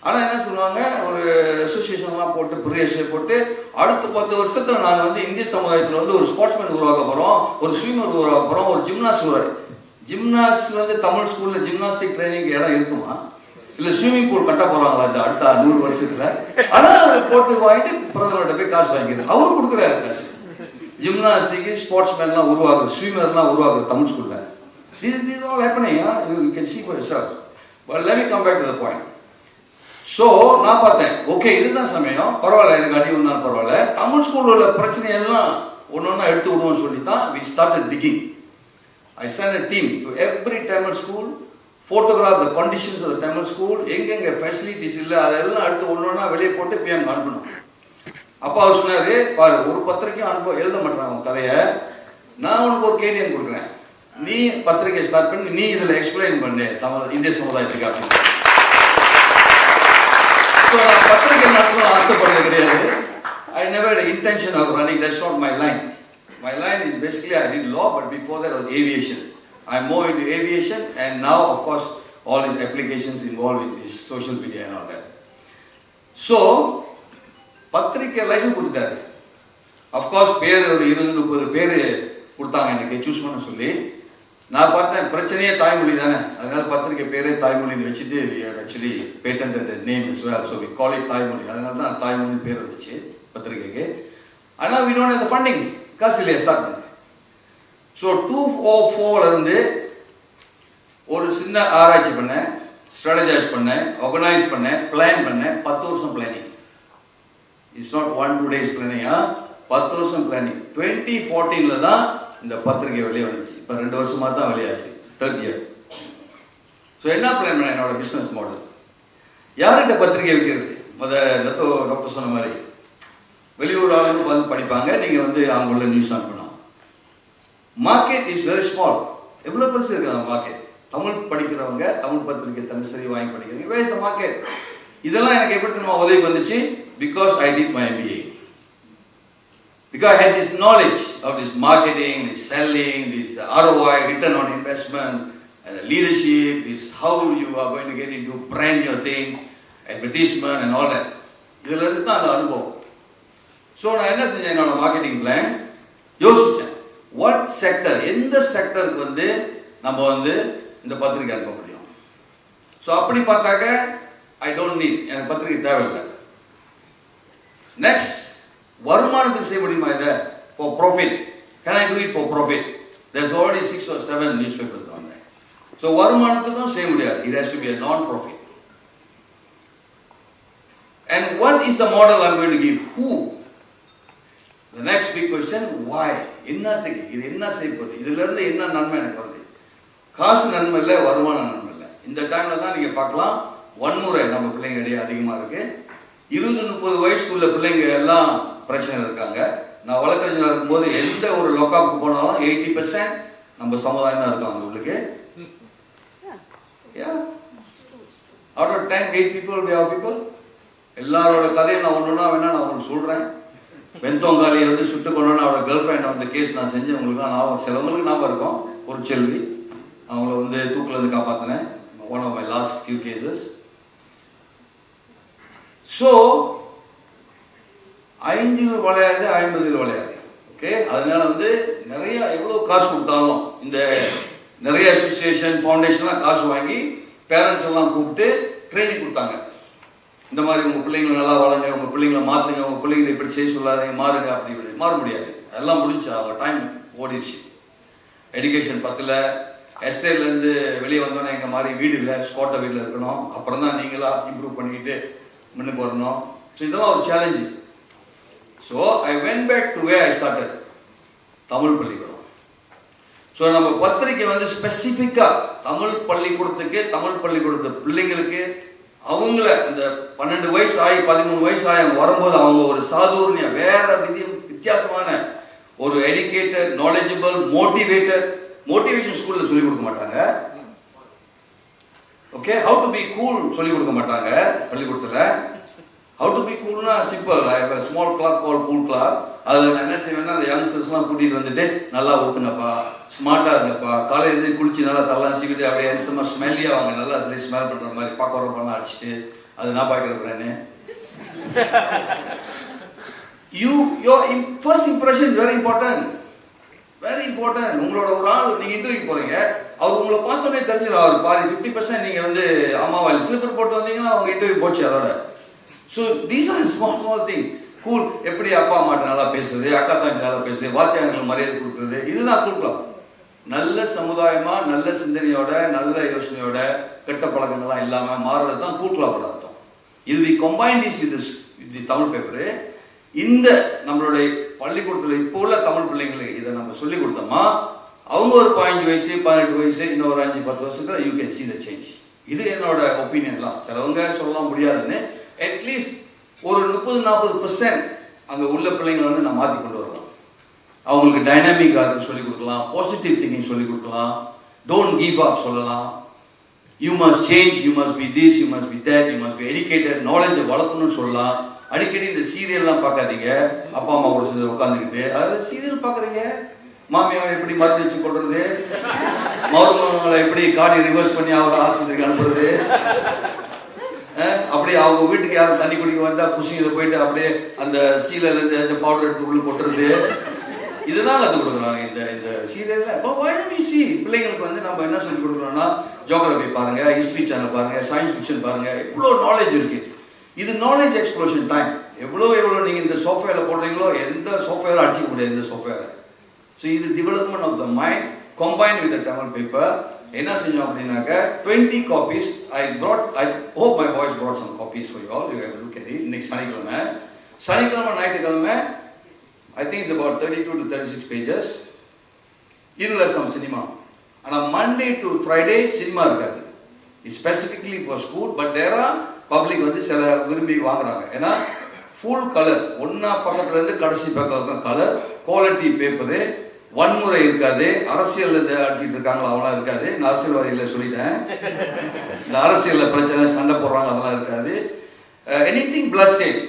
ஆனா என்ன சொல்லுவாங்க, ஒரு அசோசியேஷன்லாம் போட்டு பிரியர்ஸ் போட்டு அடுத்த 10 வருஷத்துல நாங்க வந்து இந்திய சமுதாயத்துல வந்து ஒரு ஸ்போர்ட்ஸ்மேன் உருவாக்க போறோம், ஒரு ஸ்விம்மர் உருவாக்க போறோம், ஒரு ஜிம்னாஸ்ட் வந்து தமிழ் ஸ்கூல்ல ஜிம்னாஸ்டிக் ட்ரைனிங் இடம் இருக்குமா, இல்ல ஸ்விம்மிங் பூல் கட்ட போறாங்களா இந்த அடுத்த 100 வருஷத்துல? ஆனா அவர் போட்டு வாங்கிட்டு பிரதமர்கிட்ட போய் காசு வாங்கிக்கிறது, அவரும் கொடுக்குறாரு காசு. ஜிம்னாஸ்டிக் ஸ்போர்ட்ஸ்மேன் எல்லாம் உருவாக்குறது, ஸ்விம்மர் எல்லாம் உருவாக்குறது தமிழ் ஸ்கூல்ல. This is all happening. You can see for yourself. But let me come back to the point. So நான் பார்த்தேன், ஓகே இதுதான் சமயம், பரவாயில்ல எனக்கு அடி வந்தாலும் பரவாயில்ல, தமிழ் ஸ்கூலில் உள்ள பிரச்சனையெல்லாம் ஒன்று எடுத்து விடுவோம்னு சொல்லி தான் we started digging. I sent a team to every Tamil school photograph the conditions of the Tamil school, எங்கெங்க ஃபெசிலிட்டிஸ் இல்லை அதெல்லாம் அடுத்து ஒன்றா வெளியே போட்டு பிஎம் அனுப்பணும். அப்போ அவர் சொன்னாரு, பாரு ஒரு பத்திரிக்கையும் எழுத மாட்டேன் உன் கதையை, நான் உனக்கு ஒரு கேடிஎன் கொடுக்குறேன், நீ பத்திரிகை ஸ்டார்ட் பண்ணி நீ இதில் எக்ஸ்பிளைன் பண்ணு தமிழ் இந்திய சமுதாயத்துக்கு அப்படின்னு. ஸோ நான் பத்திரிகை நடத்தணும் ஆசைப்படுறது கிடையாது. I never had the intention of running, that's not my line. My line is basically I did law, but before that was aviation. I'm more into aviation, and now of course all these applications involved in this social media and all that. So பத்திரிக்கை licence கொடுத்தாரு. Of course பேர் ஒரு 20-30 பேர் கொடுத்தாங்க எனக்கு choose பண்ண சொல்லி. நான் பார்த்தேன் பிரச்சனையே தாய்மொழி தானே, அதனால பத்திரிக்கை பேரே தாய்மொழின்னு வச்சுட்டு actually patent name is well, so we call it Thaimozhi. அதனால தான் தாய்மொழி பேர் வந்துச்சு பத்திரிக்கைக்கு. ஆனால் we don't have the funding, காசு இல்லையா ஸ்டார்ட் பண்ணேன். ஸோ 2004 இருந்து ஒரு சின்ன ஆராய்ச்சி பண்ணேன், ஸ்ட்ராட்டஜைஸ் பண்ணேன், ஆர்கனைஸ் பண்ணேன், பிளான் பண்ணேன். 10 வருஷம் planning. It's not 1-2 days planning, 10 வருஷம் பிளானிங். 2014 தான் இந்த பத்திரிகை வெளியே வந்துச்சு. இப்போ 2 வருஷமா தான் வெளியாச்சு, 3rd year. ஸோ என்ன பிளான் பண்ணேன், என்னோட பிஸ்னஸ் மாடல். யார்கிட்ட பத்திரிகை வைக்கிறது? டாக்டர் சொன்ன மாதிரி வெளியூர் ஆளுங்க வந்து படிப்பாங்க, நீங்கள் வந்து அவங்கள நியூஸ் ஆன் பண்ணலாம். Market is very small. எவ்வளோ பெருசு இருக்கிறாங்க மார்க்கெட்? தமிழ் படிக்கிறவங்க தமிழ் பத்திரிகை தினசரி வாங்கி படிக்கிறீங்க. Where is the market? இதெல்லாம் எனக்கு எப்படி நம்ம உதவி வந்துச்சு? Because I did my MBA. Because I had this knowledge of this marketing, this selling, this ROI, return on investment, and the leadership, is how you are going to get into brand your thing, advertisement and all that. இதுல இருந்து தான் அந்த அனுபவம். So நான் என்ன செஞ்சேன், என்னோட marketing plan யோசிச்சேன். வாட் செக்டர், எந்த செக்டருக்கு வந்து நம்ம வந்து இந்த பத்திரிகை அனுப்ப முடியும். ஸோ அப்படி பார்த்தாக்க ஐ டோன்ட் நீட், எனக்கு பத்திரிகை தேவையில்லை. நெக்ஸ்ட், வருமானத்துக்கு செய்ய முடியுமா இதை? For profit, can I do it for profit? There's already 6 or 7 news papers on that. So வருமானத்துக்கும் செய்ய முடியாது, it has to be a non-profit. And what is the model I'm going to give? Who? The next big question, why? என்னத்துக்கு இது, என்ன செய்ய போகுது, இதுல இருந்து என்ன நன்மை எனக்கு வருது? காசு நன்மை இல்லை, வருமான நன்மை இல்லை. இந்த டைம்ல தான் நீங்க பார்க்கலாம் வன்முறை நம்ம பிள்ளைங்க இடையே அதிகமா இருக்கு. 20-30 வயசுக்குள்ள பிள்ளைங்க எல்லாம் பிரச்சனை இருக்காங்க. நான் வழக்கறிஞர் இருக்கும்போது எந்த ஒரு லோக்காப்புக்கு போனாலும் 80% நம்ம சமுதாயம் தான் இருக்காங்க உங்களுக்கு. Out of 10, 8 people we have people. எல்லாரோட கதையை நான் ஒன்றுனா வேணா நான் உங்களுக்கு சொல்றேன். வெந்தோங்காலியை வந்து சுட்டு கொண்டோன்னு அவரோட கேர்ள் ஃப்ரெண்ட் வந்து கேஸ் நான் செஞ்சேன். உங்களுக்கு தான் ஞாபகம், சிலவங்களுக்கு ஞாபகம் இருக்கும். ஒரு செல்வி, அவங்கள வந்து தூக்கில் இருந்து காப்பாற்றினேன். One of my last few cases. So 5 வளையாது 50 வளையாது. ஓகே, அதனால வந்து நிறைய எவ்வளோ காசு கொடுத்தாலும் இந்த நிறைய அசோசியேஷன் ஃபவுண்டேஷன்லாம் காசு வாங்கி பேரண்ட்ஸ் எல்லாம் கூப்பிட்டு ட்ரைனிங் கொடுத்தாங்க. இந்த மாதிரி உங்கள் பிள்ளைங்களை நல்லா வளங்க, உங்கள் பிள்ளைங்களை மாற்றுங்க, உங்கள் பிள்ளைங்களை இப்படி செய்ய சொல்லாதீங்க, மாறுங்க. அப்படி இப்படி மாற முடியாது, அதெல்லாம் முடிஞ்சு அவங்க டைம் ஓடிடுச்சு. எஜுகேஷன் பத்தில் எஸ்டேட்லேருந்து வெளியே வந்தோன்னே எங்கள் மாதிரி வீடு இல்லை, ஸ்கோட்டை வீட்டில் இருக்கணும். அப்புறம் தான் நீங்களாக இம்ப்ரூவ் பண்ணிக்கிட்டு முன்னுக்கு வரணும். ஸோ இதெல்லாம் ஒரு challenge. So I went back to way I started, Tamil பள்ளிக்கூடம். ஸோ நம்ம பத்திரிக்கை வந்து ஸ்பெசிஃபிக்காக தமிழ் பள்ளிக்கூடத்துக்கு, தமிழ் பள்ளிக்கூடத்து பிள்ளைங்களுக்கு, அவங்கள இந்த 12 வயசு ஆகி 13 வயசு ஆகி அவங்க வரும்போது அவங்க ஒரு சாதுர்ணிய வேற வித்தியாசமான ஒரு எஜுகேட்டட், நாலேஜபிள், மோட்டிவேஷன் ஸ்கூல்ல சொல்லிக் கொடுக்க மாட்டாங்க. Okay, how to be cool சொல்லிக் கொடுக்க மாட்டாங்க பள்ளிக்கூடத்துல. ஹவு டு பி கூல்னா simple, small clap call cool clap. அதில் நான் என்ன செய்வேன்னா அந்த யங்ஸ்டர்ஸ்லாம் கூட்டிகிட்டு வந்துட்டு நல்லா ஊற்றுங்கப்பா, ஸ்மார்ட்டாக இருங்கப்பா, காலையிலேருந்து குளிச்சு நல்லா தரலாம் சீக்கிரம் அப்படியே என்சமா ஸ்மெல்லியாக வாங்க, நல்லா ஸ்மெல் பண்ணுற மாதிரி பார்க்க பண்ணலாம் அடிச்சுட்டு, அது நான் பார்க்குறேன்னு. your first impression is very important. Very important. உங்களோட ஒரு ஆள் நீங்க இன்டர்வியூ போறீங்க, அவர் உங்களை பார்த்தோன்னே தெரிஞ்சிடும். அவர் பாதி 50% நீங்க வந்து அம்மாவாயில் ஸ்லிப்பர் போட்டு வந்தீங்கன்னா அவங்க இன்டர்வியூ போச்சு அதோட. So these are small thing. Cool, எப்படி அப்பா அம்மாட்ட நல்லா பேசுறது, அக்கா தாச்சி நல்லா பேசுறது, வாத்தியாங்களுக்கு மரியாதை கொடுக்குறது, இதுதான் கொடுக்கலாம். நல்ல சமுதாயமா, நல்ல சிந்தனையோட, நல்ல யோசனையோட, கெட்ட பழக்கங்கள்லாம் இல்லாம மாறுறது தான் கூட்களாப்பட அர்த்தம். இது வி கம்பைன் திஸ் இது தமிழ் பேப்பரு. இந்த நம்மளுடைய பள்ளிக்கூடத்தில் இப்போ உள்ள தமிழ் பிள்ளைங்களுக்கு இதை நம்ம சொல்லிக் கொடுத்தோமா அவங்க ஒரு 15 வயசு 18 வயசு இன்னொரு 5-10 வருஷத்துல you can see the change. இது என்னோட ஒப்பீனியன் தான். சிலவங்க சொல்லலாம் முடியாதுன்னு. அட்லீஸ்ட் ஒரு 30-40% அங்க உள்ள பிள்ளைங்களை வந்து நான் மாற்றி கொண்டு வரலாம். அவங்களுக்கு டைனாமிக் ஆர்ட் சொல்லிக் கொடுக்கலாம், பாசிட்டிவ் திங்கிங் சொல்லிக் கொடுக்கலாம், டோன்ட் கிவ் அப் சொல்லலாம். You must change, you must be this, you must be that, you must be educated, நாலேஜை வளர்க்கணும்னு சொல்லலாம். அடிக்கடி இந்த சீரியல்லாம் பார்க்காதீங்க. அப்பா அம்மா கூட சேர்ந்து உட்காந்துக்கிட்டு அதாவது சீரியல் பார்க்குறீங்க, மாமியாவை எப்படி மருந்து வச்சு கொள்றது, மருமகளை எப்படி காடி ரிவர்ஸ் பண்ணி அவரை ஆஸ்பத்திரிக்கு அனுப்புறது, அப்படியே அவங்க வீட்டுக்கு யாரும் தண்ணி குடிக்க வந்தா குஷியில போயிட்டு அப்படியே அந்த சீலையில இருந்து பவுடர் எடுத்து உள்ள கொட்டுறது, இதெல்லாம் கற்றுக் கொடுக்குறாங்க இந்த இந்த சீரியல்ல. பிள்ளைங்களுக்கு வந்து நம்ம என்ன சொல்லி கொடுக்குறோம்னா ஜியோகிராஃபி பாருங்க, ஹிஸ்டரி சேனல் பாருங்க, சயின்ஸ் ஃபிக்ஷன் பாருங்க, இவ்வளோ நாலேஜ் இருக்கு. இது நாலேஜ் எக்ஸ்ப்ளோஷன் டைம். எவ்வளோ நீங்க இந்த சாஃப்ட்வேர்ல போடுறீங்களோ எந்த சாஃப்ட்வேர் அடிச்சிக்க முடியாது இந்த சாஃப்ட்வேர். ஸோ இது development of the mind combine with Tamil paper. என்ன செஞ்சோம் அப்படின்னாக்க 20 copies I hope my boys brought some copies for you all. You have to look at it. Next சனிக்கிழமை ஞாயிற்றுக்கிழமை I think it's about 32 to 36 pages. இதுல some cinema. ஆனா Monday to Friday cinema இருக்காது. It's specifically for school, but there are public வந்து சில விரும்பி வாங்குறாங்க. ஏன்னா ஃபுல் கலர், ஒன்னா பக்கத்துல இருந்து கடைசி பக்கம் கலர், குவாலிட்டி பேப்பரு, வன்முறை இருக்காது, அரசியல் அடிச்சுட்டு இருக்காங்களா அவெல்லாம் இருக்காது. நான் அரசியல்வாதிகளை சொல்லிட்டேன். இந்த அரசியல்ல பிரச்சனை சண்டை போடுறாங்க அதெல்லாம் இருக்காது. எனிதிங் பிளட் ஸ்டேட்,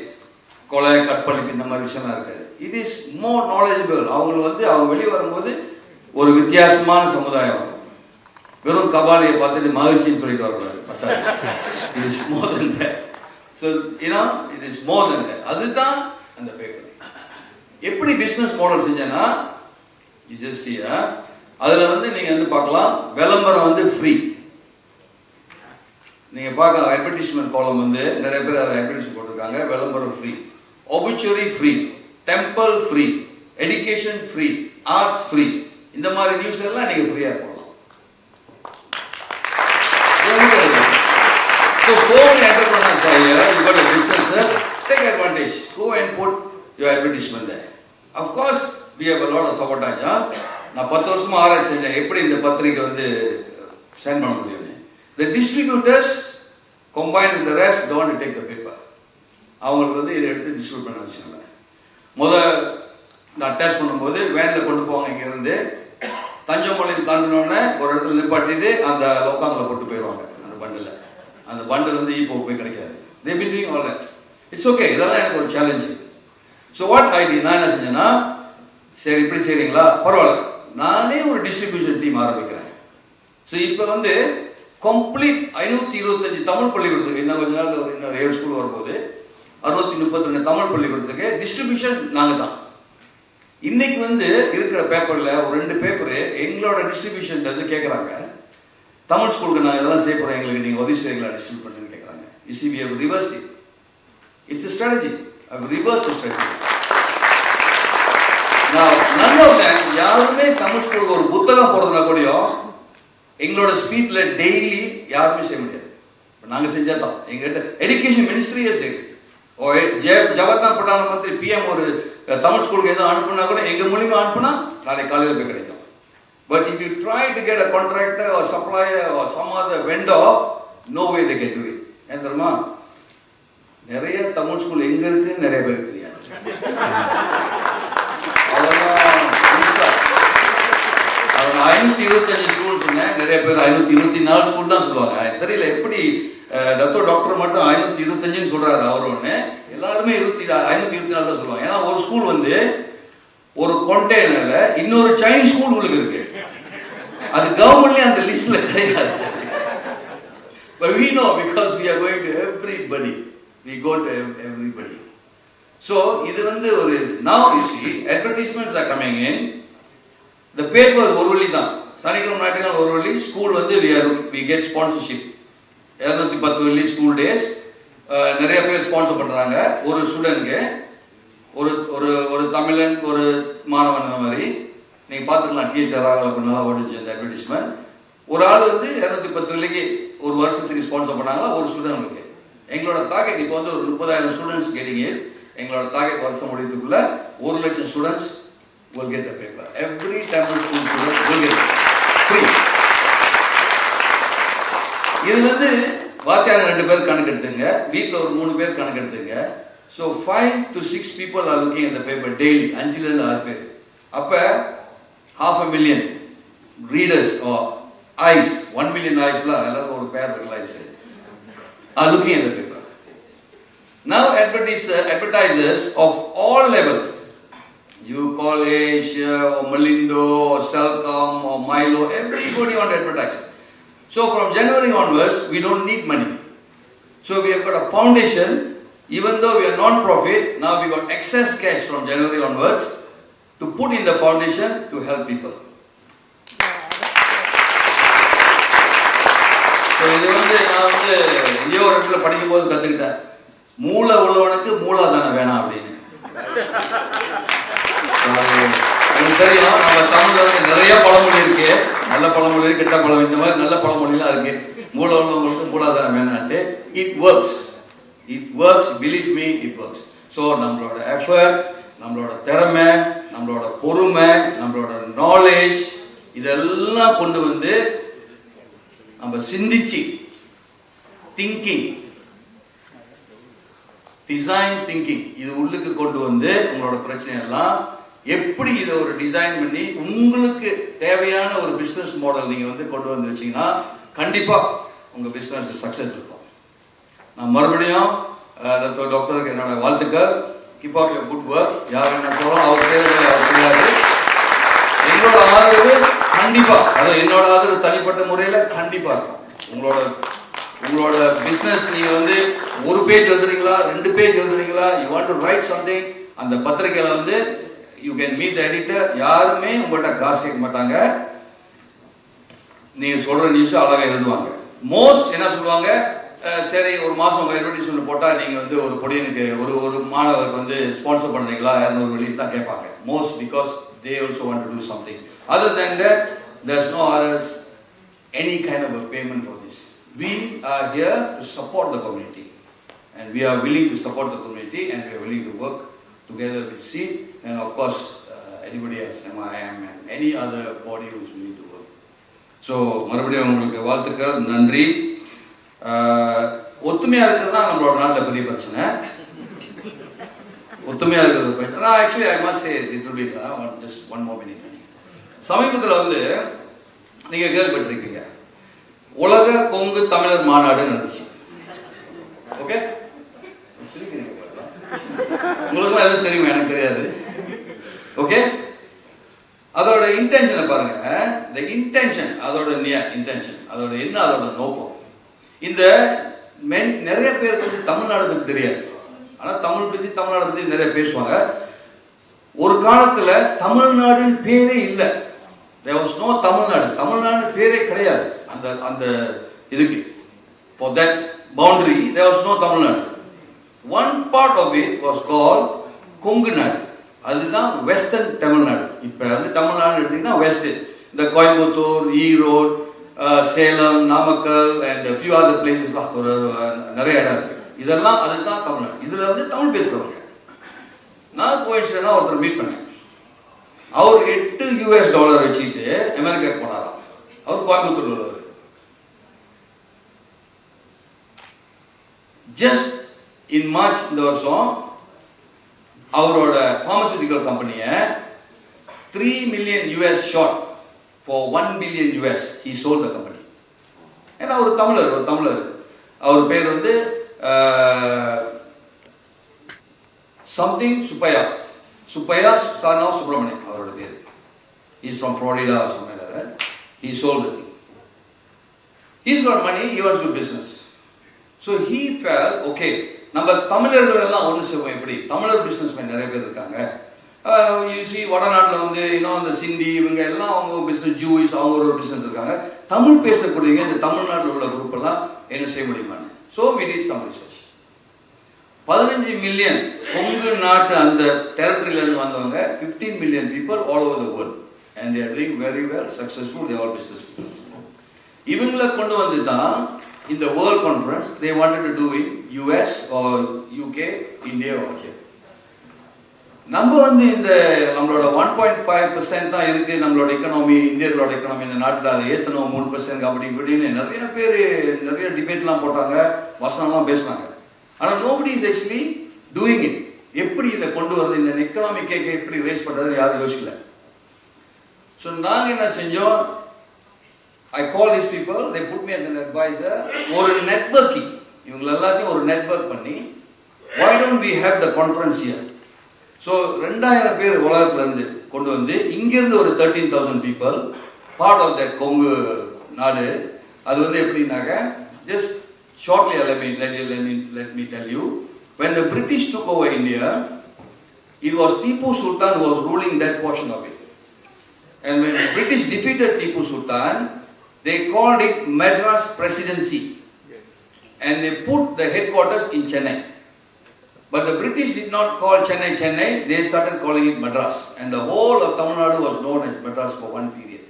கொலை கற்பழிப்பு இந்த மாதிரி விஷயம்லாம் இருக்காது. It is more knowledgeable. அவங்களுக்கு வந்து அவங்க வெளியே வரும்போது ஒரு வித்தியாசமான சமுதாயம். வெறும் கபாலியை பார்த்துட்டு மகிழ்ச்சின்னு சொல்லிட்டு வரக்கூடாது. It is more then that. So you know it is more then that. அதுதான் அந்த பேப்பர். எப்படி பிசினஸ் மாடல் செஞ்சேன்னா அதுல வந்து நீங்க வந்து பார்க்கலாம், விளம்பரம் வந்து ஃப்ரீ. நீங்க பார்க்கலாம் அட்வர்டைஸ்மெண்ட் காலம் வந்து நிறைய பேர் அதை அட்வர்டைஸ்மெண்ட் போட்டிருக்காங்க. விளம்பரம் free, obituary free, temple free, education free, arts free. இந்த மாதிரி நியூஸ் எல்லாம் நீங்க ஃப்ரீயா போடலாம். So phone entrepreneurs are here. You got a business, take advantage. Go and put your advertisement there. Of course, we have a lot of sabotage. நான் 10 வருஷமா ஆராய்ச்சி செஞ்சேன் எப்படி இந்த பத்திரிக்கை வந்து சென்ட் பண்ண முடியும். The distributors combined with the rest don't want to take the paper. அவங்களுக்கு வந்து இதை எடுத்து டிஸ்ட்ரிபியூட் பண்ண வச்சாங்க. நான் டெஸ்ட் பண்ணும்போது வேன்ல கொண்டு போவாங்க. இங்க இருந்து தஞ்சமலையும் தாண்டினோடனே ஒரு இடத்துல நிப்பாட்டிட்டு அந்த லோக்காங்கில் போட்டு போயிடுவாங்க. அந்த பண்டில் வந்து இப்போ போய் கிடைக்காது. They been doing all that. It's okay. இதெல்லாம் எனக்கு ஒரு challenge. So what I did, நான் என்ன செஞ்சேன்னா, சரி இப்படி செய்றீங்களா பரவாயில்ல, நானே ஒரு டிஸ்ட்ரிபியூஷன் டீம் ஆரம்பிக்கிறேன். ஸோ இப்போ வந்து கம்ப்ளீட் 525 தமிழ் பள்ளிக்கூடத்துக்கு, இன்னும் கொஞ்ச நாள் இன்னும் 7 ஸ்கூல் வரும்போது 632 தமிழ் பள்ளிக்கூடத்துக்கு டிஸ்ட்ரிபியூஷன் நாங்கள் தான். இன்னைக்கு வந்து இருக்கிற பேப்பர்ல ஒரு 2 பேப்பரு எங்களோட டிஸ்ட்ரிபியூஷன் கேட்குறாங்க. தமிழ் ஸ்கூலுக்கு நான் இதெல்லாம் செய்ய போறேன், எங்களுக்கு நீங்க உதவி செய்வீங்களா டிஸ்ட்ரிபியூட் பண்ணுன்னு கேட்குறாங்க. we have reversed it. It's a strategy. I've reversed the strategy. Now none of them யாருமே தமிழ் ஸ்கூலுக்கு ஒரு புத்தகம் போடுறதுனா கூட எங்களோட ஸ்பீட்ல டெய்லி யாருமே செய்ய முடியாது. நாங்க செஞ்சாதான் எங்கிட்ட எஜுகேஷன் மினிஸ்ட்ரியே செய்யுது. ஜவஹர்லால் பிரதான மந்திரி பிஎம் ஒரு தமிழ் ஸ்கூலுக்கு எதுவும் அனுப்புனா கூட எங்க மூலியமா அனுப்புனா நாளைக்கு காலையில் போய் கிடைக்கும். But if you try to get a contractor or supplier or some other vendor, no way they can do it. ஏன் தெரியுமா, நிறைய தமிழ் ஸ்கூல் எங்க இருக்கு நிறைய பேருக்கு தெரியாது. அவங்க 525 ஸ்கூல் சொன்னேன், நிறைய பேர் 524 ஸ்கூல் தான் சொல்லுவாங்க. தெரியல எப்படி டாக்டர் மட்டும் 525 சொல்றாரு. அவர் ஒண்ணு, எல்லாருமே 524 தான் சொல்லுவாங்க. ஏன்னா ஒரு ஸ்கூல் வந்து ஒரு கொண்டேனர்ல இன்னொரு சைனீஸ் ஸ்கூல் உங்களுக்கு இருக்கு. அது கவர்மெண்ட்லயே அந்த லிஸ்ட்ல கிடையாது. But we know because we are going to everybody. We go to everybody. So இது வந்து ஒரு now you see advertisements are coming in. The paper ஒரு வழி தான், சனிக்கிழமை ஞாயிற்றுக்கிழமை ஒரு வழி. ஸ்கூல் வந்து we get sponsorship. 210 வழி ஸ்கூல் டேஸ் நிறைய பேர் ஸ்பான்சர் பண்றாங்க. ஒரு ஸ்டூடெண்ட்க்கு ஒரு ஒரு ஒரு தமிழன் ஒரு மாணவன், அந்த மாதிரி நீங்க பாத்துக்கலாம். டீச்சராக நல்லா ஓடிச்சு அந்த அட்வர்டைஸ்மெண்ட். ஒரு ஆள் வந்து 210 வழிக்கு ஒரு வருஷத்துக்கு ஸ்பான்சர் பண்ணாங்களா ஒரு ஸ்டூடெண்ட்க்கு. எங்களோட டார்கெட் இப்போ வந்து ஒரு 30,000 ஸ்டூடெண்ட்ஸ் கேட்டீங்க. எங்களோட டார்கெட் வருஷம் முடியறதுக்குள்ள 1 லட்சம் students will get the paper. Every Tamil school student will get it. Free. இது வந்து வாத்தியார் 2 பேர் கணக்கு எடுத்துங்க, வீட்டில் ஒரு 3 பேர் கணக்கு எடுத்துங்க. So 5 to 6 people are looking at the paper daily. 5 ல இருந்து 6 பேர். அப்ப 500,000 readers or eyes, 1 million eyes la எல்லாரும் ஒரு பேர் realise are looking at the paper. Now advertisers of all level, you call Asia or Malindo or Celcom or Milo, everybody want to advertise. So from January onwards, we don't need money. So we have got a foundation. Even though we are non-profit, now we got excess cash from January onwards to put in the foundation to help people. So இது வந்து நான் வந்து இங்கே ஒரு இடத்துல படிக்கும் போது கற்றுக்கிட்டேன், மூளை உள்ளவனுக்கு மூலாதானம் வேணாம் அப்படின்னு. எனக்கு தெரியும், நம்ம தமிழ்ல வந்து நிறைய பழமொழி இருக்கு, நல்ல பழமொழி இருக்கு, கெட்ட பழமொழி, இந்த மாதிரி நல்ல பழமொழிலாம் இருக்கு. மூளை உள்ளவங்களுக்கு மூலாதாரம் வேணான்ட்டு. It works. It works, believe me, it works. So நம்மளோட எஃபர்ட், நம்மளோட திறமை, நம்மளோட பொறுமை, நம்மளோட நாலேஜ் இதெல்லாம் கொண்டு வந்து நம்ம சிந்திச்சு திங்கிங், டிசைன் திங்கிங் இது உள்ளுக்கு கொண்டு வந்து உங்களோட பிரச்சனை எல்லாம் எப்படி இதை ஒரு டிசைன் பண்ணி உங்களுக்கு தேவையான ஒரு பிசினஸ் மாடல் நீங்க வந்து கொண்டு வந்து வச்சீங்கன்னா கண்டிப்பா உங்க பிசினஸ் சக்சஸ் இருக்கும். நான் மறுபடியும் டாக்டருக்கு என்னோட வாழ்த்துக்கள். Keep up your good work. யார் என்ன சொல்றோம் அவர் செய்யாது. என்னோட ஆதரவு கண்டிப்பா, அதாவது என்னோட ஆதரவு தனிப்பட்ட முறையில் கண்டிப்பா இருக்கும். உங்களோட பிசினஸ் நீங்க வந்து 1 பேஜ் எழுதுறீங்களா, 2 பேஜ் எழுதுறீங்களா, you want to write something, அந்த பத்திரிகையில வந்து you can meet the editor. யாருமே உங்கள்கிட்ட காசு கேட்க மாட்டாங்க. நீங்க சொல்ற நியூஸ் அழகா எழுதுவாங்க. மோஸ்ட் என்ன சொல்லுவாங்க, சரி ஒரு மாசம் அட்வர்டைஸ்மெண்ட் போட்டா நீங்க வந்து ஒரு பொடியனுக்கு ஒரு மாணவருக்கு வந்து ஸ்பான்சர் பண்றீங்களா 200 வெளியே தான் கேட்பாங்க. Most because they also want to do something. Other than that, there's no any kind of a payment for this. We are here to support the community, and we are willing to support the community, and we are willing to work together with SEED, and of course anybody else, MIM and any other body who is willing to work. So மறுபடியும் உங்களுக்கு வாழ்த்துக்கள், நன்றி. ஒத்துமையா இருக்கிறது தான் நம்மளோட நாட்டில் பெரிய பிரச்சனை. ஒத்துமையா இருக்கிறது பிரச்சனை. Actually I must say it will be just one more minute. சமீபத்தில் வந்து நீங்க கேள்விப்பட்டிருக்கீங்க, உலக கொங்கு தமிழர் மாநாடு நடந்துச்சு. ஓகே, உங்களுக்கு எதுவும் தெரியுமா? எனக்கு தெரியாது. ஓகே, அதோட இன்டென்ஷனை பாருங்க. இந்த இன்டென்ஷன், அதோட இன்டென்ஷன், அதோட என்ன, அதோட நோக்கம். இந்த நிறைய பேருக்கு தமிழ்நாடு பத்தி தெரியாது. ஆனா தமிழ் பத்தி, தமிழ்நாடு பத்தி நிறைய பேசுவாங்க. ஒரு காலத்துல தமிழ்நாடுன்னு பேரே இல்லை. There was no Tamil Nadu. Tamil Nadu பேரே கிடையாது. அந்த இதுக்கு for that boundary there was no Tamil Nadu. One part of it was called Kongu நாடு. அதுதான் வெஸ்டர்ன் தமிழ்நாடு. இப்ப வந்து தமிழ்நாடு எடுத்தீங்கன்னா வெஸ்ட், இந்த Coimbatore, Erode, Salem, Namakkal and a few other places நிறைய இடம் இருக்கு. இதெல்லாம் அதுதான் தமிழ்நாடு. இதுல வந்து தமிழ் பேசுறவங்க. நான் கோயின்சிடென்டா ஒருத்தர் மீட் பண்ணேன். அவர் $8 வச்சுட்டு அமெரிக்கா போனாராம். அவர் கோயம்புத்தூர்ல உள்ளவர். ஜஸ்ட் இன் மார்ச் இந்த வருஷம் அவரோட பார்மசூட்டிக்கல் கம்பெனியை $3 million short for $1 billion he sold the company. ஏன்னா ஒரு தமிழர் அவர் பேர் வந்து something Subbaiah son of Subramanian, அவரோட பேர். He is from Florida or somewhere like that. He sold the thing. He's got money, he wants to do business. So he felt, okay, நம்ம தமிழர்கள் எல்லாம் ஒன்று செய்வோம். எப்படி தமிழர் பிசினஸ்மேன் நிறைய பேர் இருக்காங்க. You see வடநாட்டில் வந்து இன்னும் அந்த சிந்தி இவங்க எல்லாம் அவங்க பிசினஸ், ஜூயிஸ் அவங்க ஒரு பிசினஸ் இருக்காங்க. தமிழ் பேசக்கூடியவங்க இந்த தமிழ்நாட்டில் உள்ள குரூப் எல்லாம் என்ன செய்ய முடியுமான்னு. So we did some research. 15 million Kongu நாட்டு அந்த டெரிட்டரியில இருந்து வந்தவங்க, 15 million people all over the world, and they are doing very well, successful, they all business people. இவங்களை கொண்டு வந்து தான் இந்த world conference they wanted to do in US or UK, India or here. நம்ம வந்து இந்த நம்மளோட 1.5% தான் இருக்கு நம்மளோட எக்கனாமி, இந்தியர்களோட எக்கனாமி இந்த நாட்டில் அதை ஏற்றணும் 3% அப்படி இப்படின்னு நிறைய பேர் நிறைய டிபேட்லாம் போட்டாங்க, வசனம்லாம் பேசுனாங்க. ஆனால் nobody is actually doing it. எப்படி இதை கொண்டு வருது, இந்த எக்கனாமி கேட்க எப்படி ரேஸ் பண்ணுறது யாரும் யோசிக்கல. ஸோ நாங்கள் என்ன செஞ்சோம், I call these people, they put me as an advisor. ஒரு நெட்வொர்க்கிங், இவங்க எல்லாத்தையும் ஒரு நெட்வொர்க் பண்ணி, why don't we have the conference here? So 2000 பேர் உலகத்துல இருந்து கொண்டு வந்து இங்கிருந்து ஒரு 13,000 people part of that Kongu நாடு. அது வந்து எப்படின்னாக்க, just shortly let me tell you, when the British took over India, it was Tipu Sultan who was ruling that portion of it. And when the British defeated Tipu Sultan, they called it Madras Presidency, and they put the headquarters in Chennai. But the British did not call Chennai, they started calling it Madras, and the whole of Tamil Nadu was known as Madras for one period.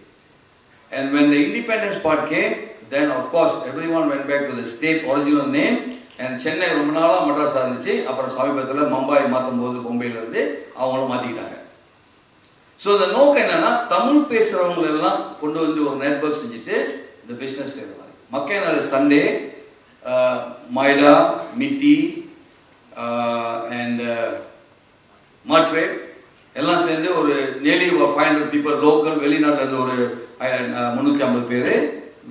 And when the independence part came, then of course everyone went back to the state original name, and Chennai ரொம்ப நாளா மட்ராஸா இருந்துச்சு. அப்புறம் சமீபத்தில் மும்பாய் மாற்றும் போது மும்பையில இருந்து அவங்களும் மாத்திக்கிட்டாங்க. So இந்த நோக்கம் என்னன்னா, தமிழ் பேசுறவங்க எல்லாம் கொண்டு வந்து ஒரு நெட்வொர்க் செஞ்சுட்டு இந்த பிசினஸ் செய்யற மாதிரி. மக்கள் சண்டே, மைடா, மிட்டி அண்ட் மாட்ரே எல்லாம் சேர்ந்து ஒரு நியர்லி 500 people லோக்கல், வெளிநாட்டில் இருந்து ஒரு 350 பேர்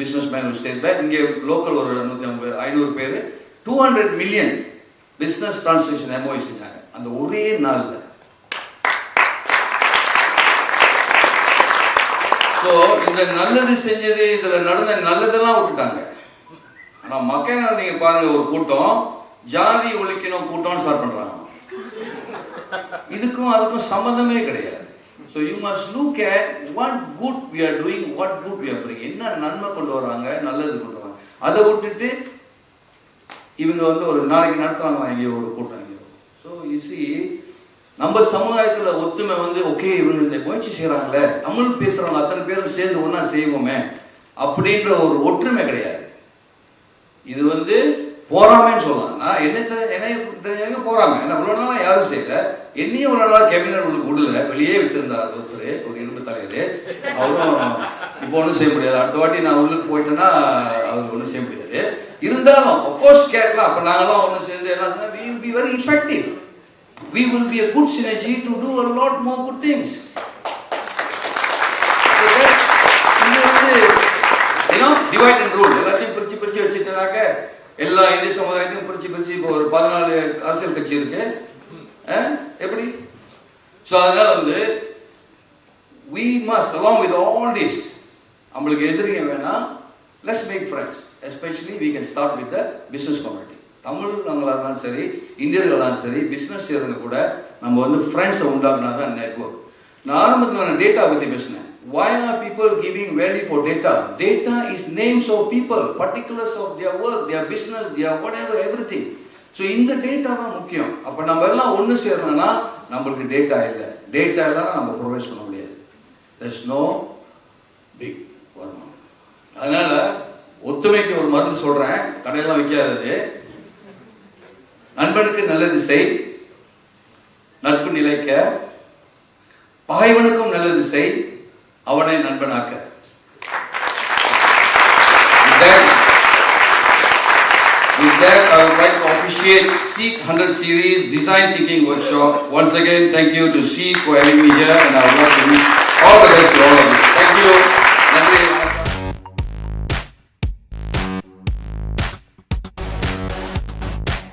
பிசினஸ் மேன் ஸ்டேட் பேங்க், இங்கே லோக்கல் ஒரு 150 பேர், 500 பேர், 200 million பிசினஸ் டிரான்சாக்ஷன் எம்ஓஐ செஞ்சாங்க அந்த ஒரே நாளில். ஸோ இந்த நல்லது செஞ்சது, இதுல நடந்த நல்லதெல்லாம் விட்டுட்டாங்க. ஆனா மக்கள் நீங்க பாருங்க, ஒரு கூட்டம் ஜாதி ஒழிக்கணும் கூட்டம்னு ஸ்டார்ட் பண்றாங்க. இதுக்கும் அதுக்கும் சம்பந்தமே கிடையாது. So you must look at what good we are doing, what good we are bringing. என்ன நன்மை கொண்டு வராங்க, நல்லது கொண்டு வராங்க. அதை விட்டுட்டு இவங்க வந்து ஒரு நாளைக்கு நடத்துறாங்களா இங்கே ஒரு கூட்டம். ஸோ you see, நம்ம சமுதாயத்துல ஒத்துமை வந்து ஓகே இவங்க இந்த முயற்சி செய்யறாங்களே, தமிழ் பேசுறவங்க அத்தனை பேரும் சேர்ந்து ஒன்னா செய்வோமே அப்படின்ற ஒரு ஒற்றுமை கிடையாது. இது வந்து போறாமன்னு சொல்லலாம். நான் என்ன தெரிஞ்சாங்க போறாம என்ன இவ்வளவு நாளா யாரும் செய்யல, என்னையும் இவ்வளவு நாளா கேபினட் உங்களுக்கு விடல, வெளியே வச்சிருந்தார் ஒருத்தர், ஒரு இரும்பு தலைவர். அவரும் இப்போ ஒன்றும் செய்ய முடியாது. அடுத்த வாட்டி நான் உள்ளுக்கு போயிட்டேன்னா அவருக்கு ஒன்றும் செய்ய முடியாது. இருந்தாலும் அப்கோர்ஸ் கேட்கலாம். அப்ப நாங்கெல்லாம் ஒன்று சேர்ந்து எல்லாம் we will be very effective. We will be a good synergy to do a lot more good things. Divide and rule. எல்லாத்தையும் பிரிச்சு வச்சுட்டாக்க எல்லா இந்திய சமுதாயத்தையும் பிரிச்சு இப்போ ஒரு 14 அரசியல் கட்சி இருக்கு. எப்படி? ஸோ அதனால வந்து we must, along with all this, நம்மளுக்கு எதிரிங்க வேணாம், let's make friends. Especially we can start with the business community. தமிழ்ங்களாக இருந்தாலும் சரி, இந்தியர்களாக சரி, பிஸ்னஸ் செய்யறதுக்கு கூட நம்ம வந்து ஃப்ரெண்ட்ஸை உண்டாக்குனா தான் நெட்வொர்க். நான் ஆரம்பத்தில் நான் டேட்டா பற்றி பேசினேன். Why are people giving value for data? Data is names of people, particulars of their work, their business, their whatever, everything. So இந்த டேட்டா தான் முக்கியம். அப்போ நம்ம எல்லாம் ஒன்று சேரணும்னா நம்மளுக்கு டேட்டா இல்லை. டேட்டா இல்லைன்னா நம்ம ப்ரொவைட் பண்ண முடியாது. There's no big one. அதனால ஒத்துமைக்கு ஒரு மருந்து சொல்றேன், கடையெல்லாம் வைக்காதது. நண்பனுக்கு நல்லது செய், நட்பு நிலைக்க, பகைவனுக்கும் நல்லது செய், அவனை நண்பனாக்க. With that, I would like to officiate Seek 100 series Design Thinking Workshop. Once again, thank you to Seek for having me here, and I would like to wish all the best to all of you.